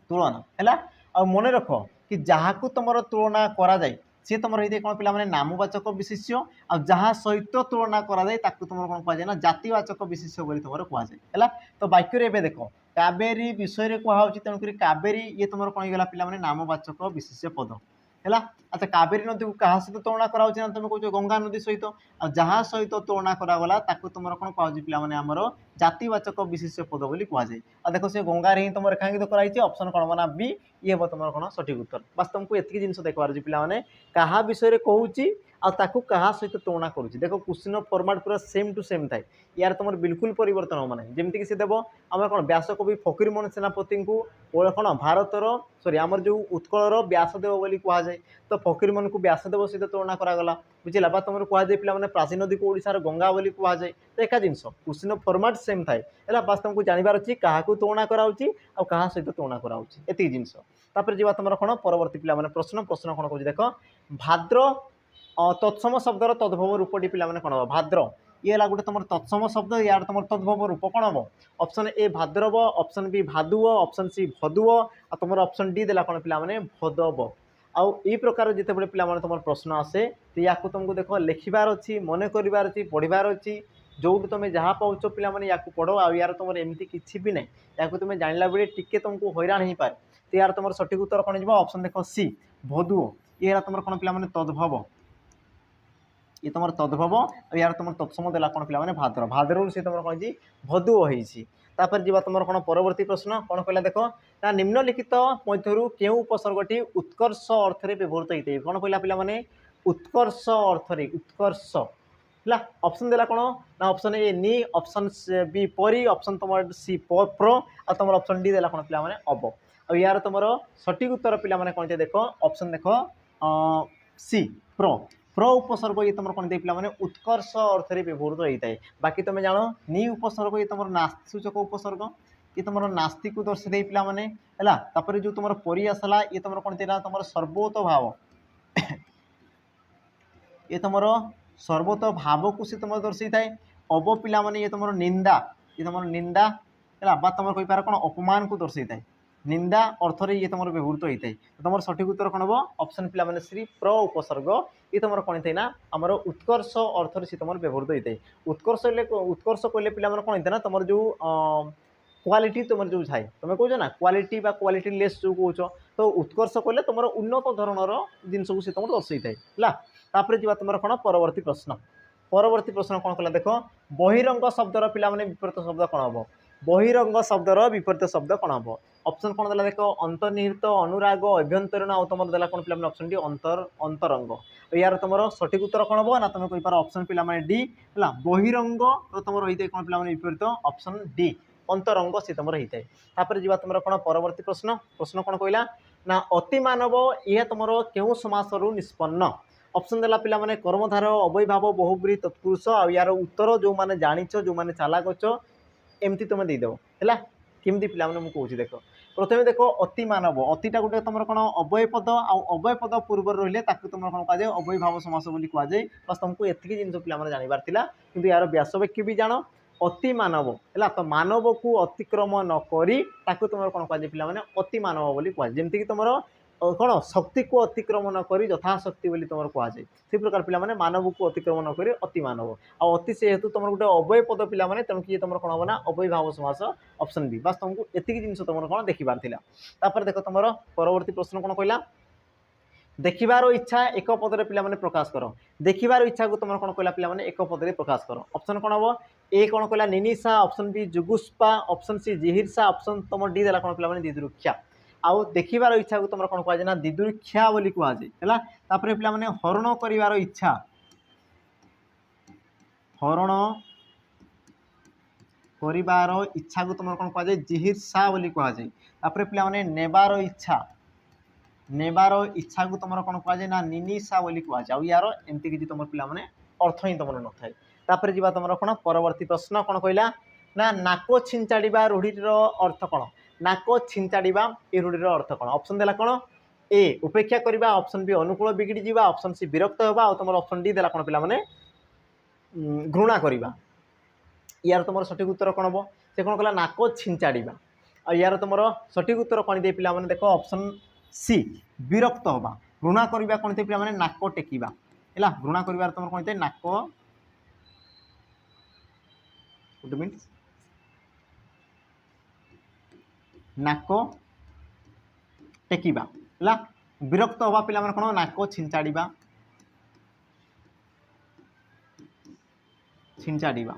तुलना है आ मन रख कि जहाँ को तुम तुलना करा सी तुम रही कौन पिला नामवाचक विशेष्य आ जहाँ सहित तुलना कराए तुम कौन कहुए ना जातिवाचक विशेष्य बोली तुम कहुए है तो वाक्य एवं देख कावेरी विषय कहुच्छी तेणुक कावेरी ये तुम कौन होगा पिला नामवाचक विशेष्य पद है अच्छा कावेरी नदी को क्या सहित तुलना कराऊँ ना तुम कहो गंगा नदी सहित आ जहाँ सहित तुलना करागला तुम कौन कहुच्छी पे आमर जातिवाचक विशेष्य पद बोली कहुए आ देख से गंगार ही तुम रेखांकित कराई ऑप्शन कौन ना बी ये हम तुम कौन सठिक उत्तर बस तुमको एतिक जिन देखबार पे क्या विषय कहूँ आकु क्या सहित तुलना करुँच देख क्वेश्चन फॉर्मेट पूरा सेम टू सेम थाए यार तुम बिल्कुल परिवर्तन हम ना जमीक सी देव आम कौन व्यासकवि फकीरमोहन सेनापति को कौन भारतर सॉरी आमर जो उत्कलर व्यासदेव बोली कहुए तो फकीरमोहन को व्यासदेव सहित तुलना करागला बुझेगा बा तुम कहुए पे प्राचीन नदी को ओडिशार गंगा बोली कहुए तो एका जिनस क्वेश्चन फॉर्मेट सेम थाए है बस तुमको जानवर अच्छी क्या तुलना कराऊँगी आ क्या सहित तुलना कराऊँगी एतिक जिनस तापर जी तुम कौन परवर्ती पे प्रश्न प्रश्न कौन कह देख भाद्र तत्सम शब्दर तद्भव रूपटी पे कौन हम भाद्र ये है गोटे तुम तत्सम शब्द यार तुम तद्भव रूप कौन हम ऑप्शन ए भाद्रव ऑप्शन बी भादुव ऑप्शन सी भदुव आ तुम ऑप्शन डी देला कौन पे भदव आउ ये प्रकार जिते बड़े पे तुम प्रश्न आसे तो या तुमको देख लिखबार अच्छी मन करार अच्छी पढ़ार अच्छी जो तुम जहाँ पाच पे या पढ़ आ यार तुम एमती किसी भी ना या तुम जानला बेले टिके तुमको हैरान हो पाए तो यार तुम सठिक उत्तर कौन हो ऑप्शन देख सी भदुव ये तुम कौन पे तद्भव ये तुम तद्भव यार तुम तत्सम देला कौन पे भाद्र भाद्र से तुम कौन भदु होपर जी तुम कौन परवर्ती प्रश्न कौन कहला देख ना निम्नलिखित मध्य क्यों उपसर्गटी उत्कर्ष अर्थ में व्यवहृत होता है कौन कहला पे उत्कर्ष अर्थ उत्कर्ष है ऑप्शन देला कौन ना ऑप्शन ए नी ऑप्शन बी परी ऑप्शन तुम सी प्रो आ तुम ऑप्शन डी देला कौन पे अब और यार तुम सठिक उत्तर पे कौन देख ऑप्शन देख सी प्रो प्र उपसर्ग ये तुम कौन पे उत्कर्ष अर्थ में व्यवहृत होता है बाकी तुम जान नी उपसर्ग ये तुम नास्तिसूचक उपसर्ग ये तुम नास्ती को दर्शाई दे पिला माने हैला तापर जो तुम परी आसला ये तुम कौन था तुम सर्वोत भाव ये तुम सर्वोत भाव को सी तुम दर्शाई थाए अव पिला माने ये तुम निंदा ये तुम निंदा है तुम कही पार कौन अपमान को दर्शाई थाए निंदा अर्थ ये तुम व्यवहृत होता है तुम सठिक उत्तर कौन हम ऑप्शन पिला माने श्री प्र उपसर्ग ये तुम कौन थे ना आमर उत्कर्ष अर्थ से तुम व्यवहृत होता है उत्कर्ष कहले पिला कौन होता है तुम जो क्वालिटी तुम जो थाए तुम कौच ना क्वालिटी बा क्वालिटी लेस जो कौच तो उत्कर्ष कहले तुम उन्नत धरणर जिनस को सी तुम दर्शाई थाए है तुम कौन परवर्ती प्रश्न कौन कला देख बहिरंग शब्दर पिला विपरीत शब्द कौन हम बहिरंग शब्दर विपरीत शब्द कौन हम ऑप्शन कौन देला देख अंतर्निहित अनुराग अभ्यंतरीण आउ तुम देला कौन पिला ऑप्शन डी अंतरंग यार तुम सठिक उत्तर कौन हम ना तुम कही पार ऑप्शन पिला डी है बहिरंग तो तुम रही कौन पिला विपरीत ऑप्शन डी अंतरंग सी तुम रही है जी तुम कौन परवर्ती प्रश्न प्रश्न कौन कहला ना अति मानव यह तुम क्यों समास निष्पन्न ऑप्शन देला पिला माने कर्मधार अवयभाव बहुब्री तत्पुरुष आ यार उत्तर जो माने जानिछ जो माने चालाक अछ एमती तुम देदेव है केमती पिला माने मु कहूँ देख प्रथम देख अति मानव अतिटा गोटे तुम कौन अवय पद अवय पद पूर्व रही तुम कौन कहुए अवय भाव समास बोली कहुए बस तुमको एतिक जिन पिला जानवर कि यार व्यासवाक्य भी जान अति मानव है तो मानव को अतिक्रम नक तुम कौन कहुए पिला अति मानव बोली कहुए जमीक तुम कौन शक्ति को अतिक्रम नक यथाशक्ति बोली तुम कहुए से प्रकार पिला मानव को अतिक्रम नक अति मानव अति से हेतु तुम गोटे अवय पद पिला तेणु कि तुम कौन हम ना अवय भाव समास ऑप्शन बी बस तुमको एतिक जिन तुम कौन देखिबार देख तुम परवर्ती प्रश्न कौन कहला देखिबार इच्छा एक पदरे पिला प्रकाश कर देखिबार इच्छा को तुम कौन कहला पिला एक पदरे प्रकाश कर ऑप्शन कौन हम ए कौन कहला निनिशा ऑप्शन बी जुगुस्पा ऑप्शन सी जिहिर्षा ऑप्शन तुम डी देला कौन पिला दिदुरुक्षा आउ देखिबार इच्छा को तुम कौन कहुए ना दिदुरुक्षा बोली कहुए है पिला हरण करिवार इच्छा हरण करिवार इच्छा को तुम कौन कहुए जिहिर्षा बोली कहुए पिला नेबार इच्छा को तुम कौन कहुए ना निनिशा बोली कहुए आ यार एमती किसी तुम पिला अर्थ ही तुम न थाए तापर जी तुम कौन परवर्ती प्रश्न कौन कहला ना नाक छिंचाड़ा रूढ़ीर अर्थ कौन नाक छिंचाड़ा ये रूढ़ीर अर्थ कौन ऑप्शन देला कौन ए उपेक्षा करवा ऑप्शन बी अनुकूल बिगड़ी जावा ऑप्शन सी विरक्त होगा और तुम ऑप्शन डी देला कौन पिला घृणा करवा यार तुम सठिक उत्तर कौन हम से कौन कहला नाक छिंचाड़ा और यार तुम सठिक उत्तर कौन दे पिला देख ऑप्शन सी विरक्त होगा घृणा करवा कौन थे पिला नाक टेकिबा है घृणा कर तुम कौन थे नाक नाक टेकिबा है विरक्त हवा पिला कौन नाक छिंचाड़ा छिंचाड़ा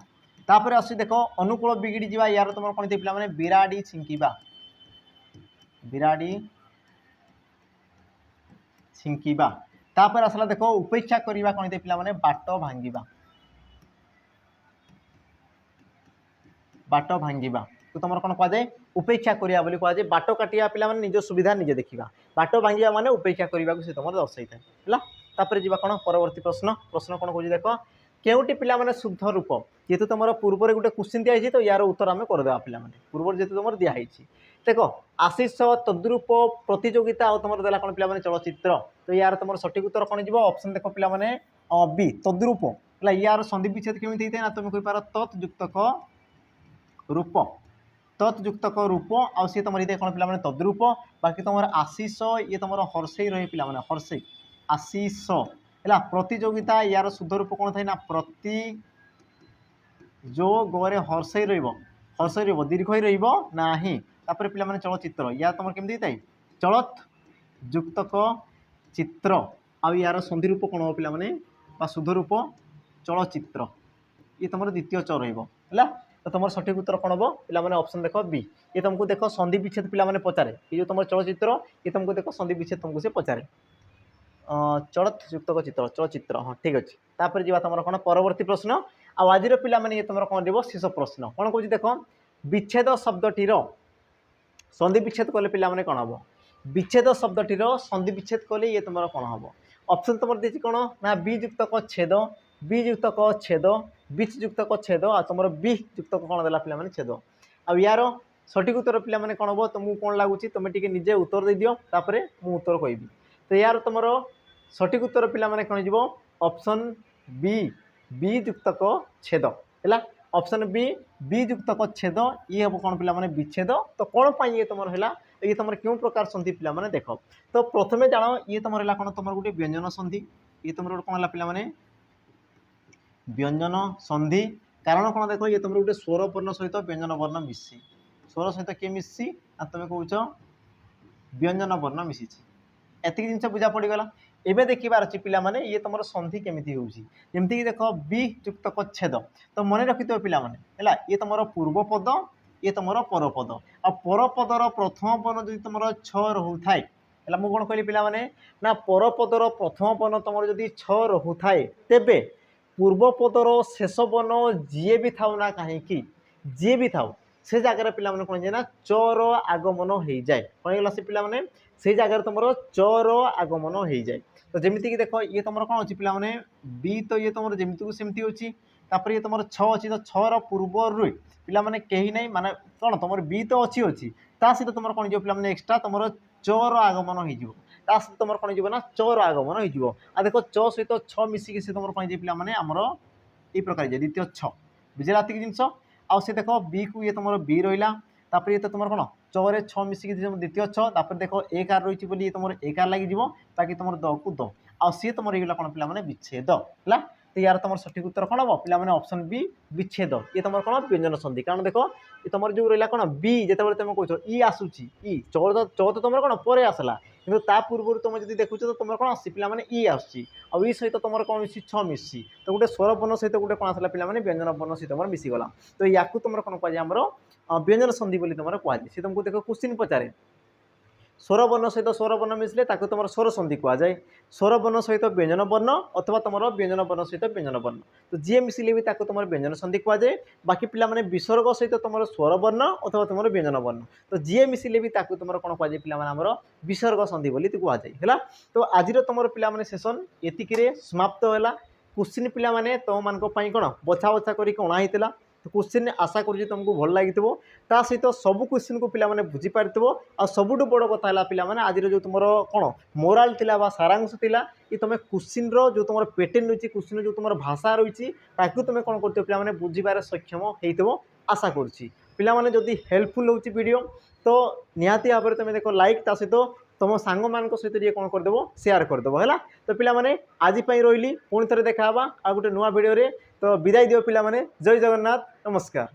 तापर आस देख अनुकूल बिगड़ी जावा यार तुम कौन थे पिला बिराड़ी छिंकिबा बिराड़ी छिंकिबा तापर आसला देख उपेक्षा करवा कौन थे पिला बाट भांगिबा बाट भांगिबा तो तुम कौन कहुए उपेक्षा करिया बोली कहुए बाट काटिया पिला निज सुविधा निजे देखा बाट भांगिबा माने उपेक्षा करने को तुम दर्शाई है तापर जी कौन परवर्ती प्रश्न प्रश्न कौन कह देख केउटी पिला शुद्ध रूप जेहेतु तुम पूर्व गोटे क्वेश्चन दिखाई तो यार उत्तर आम करदे पिला पूर्व जेहतु तुम दिखाई देख आशीष तद्रूप प्रतियोगिता और तुम देला कौन पिला चलचित्र तो यार तुम सठिक उत्तर कौन जी ऑप्शन देख पिला बी तद्रूप है यार संधि विच्छेद केमी होता है ना तुम कही पार तत्युक्तक रूप तत्युक्तक रूप आ सी तुम कौन पिला तद्रूप बाकी तुम आशीष ये तुम हर्षई रही पिला हर्षई आशीष है प्रतियोगिता यार शुद्ध रूप कौन था ना प्रति जो गोरे हर्षई रर्षई दीर्घ ना पिला चलचित्र या तुम केमती होता है चलत युक्तक चित्र आ यार संधि रूप कौन हम पिला शुद्ध रूप चलचित्र ये तुम द्वितीय च रहा तो तुम सठिक उत्तर कौन हम पिला ऑप्शन देख बी ये तुमको देख संधि विच्छेद पिला पचारे ये जो तुम चलचित्र ये तुमको देख संधि विच्छेद तुमको से पचारे चलत युक्तक चित्र चलचित्र हाँ ठीक अच्छे तापर जी तुम कौन परवर्ती प्रश्न आज पिला ये तुम कौन देव शेष प्रश्न कौन कौन देख विच्छेद शब्दटीर संधि विच्छेद कले पिला कौन हम विच्छेद शब्दटीर संधि विच्छेद कले ये तुम कौन हम ऑप्शन तुम दी कौन ना बी युक्तक छेद बी युक्तक छेद बीच युक्तक छेद आ तुम बी युक्तक कौन देला पिला छेद आ यार सठिक उत्तर पिला माने कोन हो तुमको कोन लागुची तुम टिके निजे उत्तर दे दियो तापरे मु उत्तर कहबी। तो यार तुमर सठिक उत्तर पिला माने कोन जीवो ऑप्शन बी बी युक्तक छेद हैला। ऑप्शन बी बी युक्तक छेद ये हम कौन पिला माने विच्छेद। तो कौन पाई ये तुम है ये तुम क्यों प्रकार संधि पिला माने देख। तो प्रथमे जान ये तुम है कौन तुम गोटे व्यंजन संधि ये तुम कौन है पिला माने व्यंजन संधि। कारण कौन देख ये तुम गोटे स्वर वर्ण सहित व्यंजन वर्ण मिसी स्वर सहित किए मिसी तुम कौच व्यंजन वर्ण मिसी एतिक जिन बुझा पड़गला। एबे देखिबार अच्छी पिला माने ये तुम संधि केमिति होउची जेमति कि देख बी युक्तक छेद। तो मन रखिथो पिला माने हैला ये तुम पूर्व पद ये तुम परपद आ परपदर प्रथम वर्ण जदि तुम छ रोथाए है मुझे कौन कहली पिला माने ना परपदर प्रथम वर्ण तुम जदि छ रोथाए तेबे पूर्वपदर शेष वर्ण जी भी थाउ ना कहीं जी भी थाउ से जगह पिला माने कौन ना चर आगमन हो जाए कौन गला से पिला माने से जगह तुम चर आगमन हो जाए। तो जमीती कि देख ये तुम कौन अच्छी पिला माने बी तो ये तुम जमीती को सेमती अच्छी तापर ये तुम छ अच्छी तो छर पूर्वर पिला माने कहीं नहीं माने कौन तुम बी तो अच्छी अच्छी ता सहित तुम कौन पिला माने एक्सट्रा तुम चर आगमन हो तुम कौन ना चर आगमन हो देख च सहित छ मिसिकी से तुम कौन पिला माने आमर ये प्रकार द्वितीय छ बुझे रातिक जिनस आउ से देख बी को ये तुम बी रहा तापर ये तो तुम कौन चौरे छ मिसिकी द्वितीय छ तापर देख एक आर रही बोली तुम एक आर लगे बाकी तुम द को द आ सी तुम ये कौन पिला माने विच्छेद है। तो यार तुम सठिक उत्तर कौन हम पिला माने ऑप्शन बी विच्छेद ये तुम कौन व्यंजन संधि। कारण देख ये तुम जो रहा कौन बी जिते तुम कौच इ आसूची इ चौ तो तुम कौन पर आसला कि पूर्व तुम जब देखुच तो तुम कौन आसी पिला माने इ आसी आई सहित तुम कौन मिसी छ मिसी तो गोटे स्वर वर्ण सहित गोटे कौन आसला पिला माने व्यंजन वर्ण सहित तुम मिसीगला। तो या तुम कौन कह व्यंजन संधि बोली तुम कहुए सी तुमको देख क्वेश्चन पचारे स्वर वर्ण सहित स्वर वर्ण मिसले तुम स्वर संधि कहुए स्वर वर्ण सहित व्यंजन वर्ण अथवा तुम व्यंजन वर्ण सहित व्यंजन वर्ण तो जी मिसिले भी तुम व्यंजन संधि कहुए। बाकी पिला माने विसर्ग सहित तुम स्वर वर्ण अथवा तुम व्यंजन वर्ण तो जी मिसिले भी तुम कौन कहुए पिला माने हमर विसर्ग संधि बोली कहुए है। तो आज तुम पिला माने सेशन एतिके समाप्त है। क्वेश्चन पिला माने तुम मान कौन बछा बछा करके अणाई तो क्वेश्चन आशा करुँच तुमको भल लगी सहित सब क्वेश्चन को पिला माने बुझी पारिथिबो आ सबुठु बड़ कथा है पिला माने आज जो तुम कौन मोराल थिला बा सारांश थिला कि तुम क्वेश्चन जो तुम पैटर्न रही क्वेश्चन जो तुम भाषा रही तुम कौन कर पिला माने बुझीबार सक्षम होइथिबो आशा करुँची। पिला माने जदि हेल्पफुल होउची वीडियो तो निहाती भाव में तुम देख लाइक ता सहित तुम सांग मान सहित ये कौन करदेव शेयर करदेव है। तो पिला माने आज रही पुणी थे देखा आ गोटे नुआ वीडियो रे तो विदाय दियो पिला माने जय जगन्नाथ नमस्कार।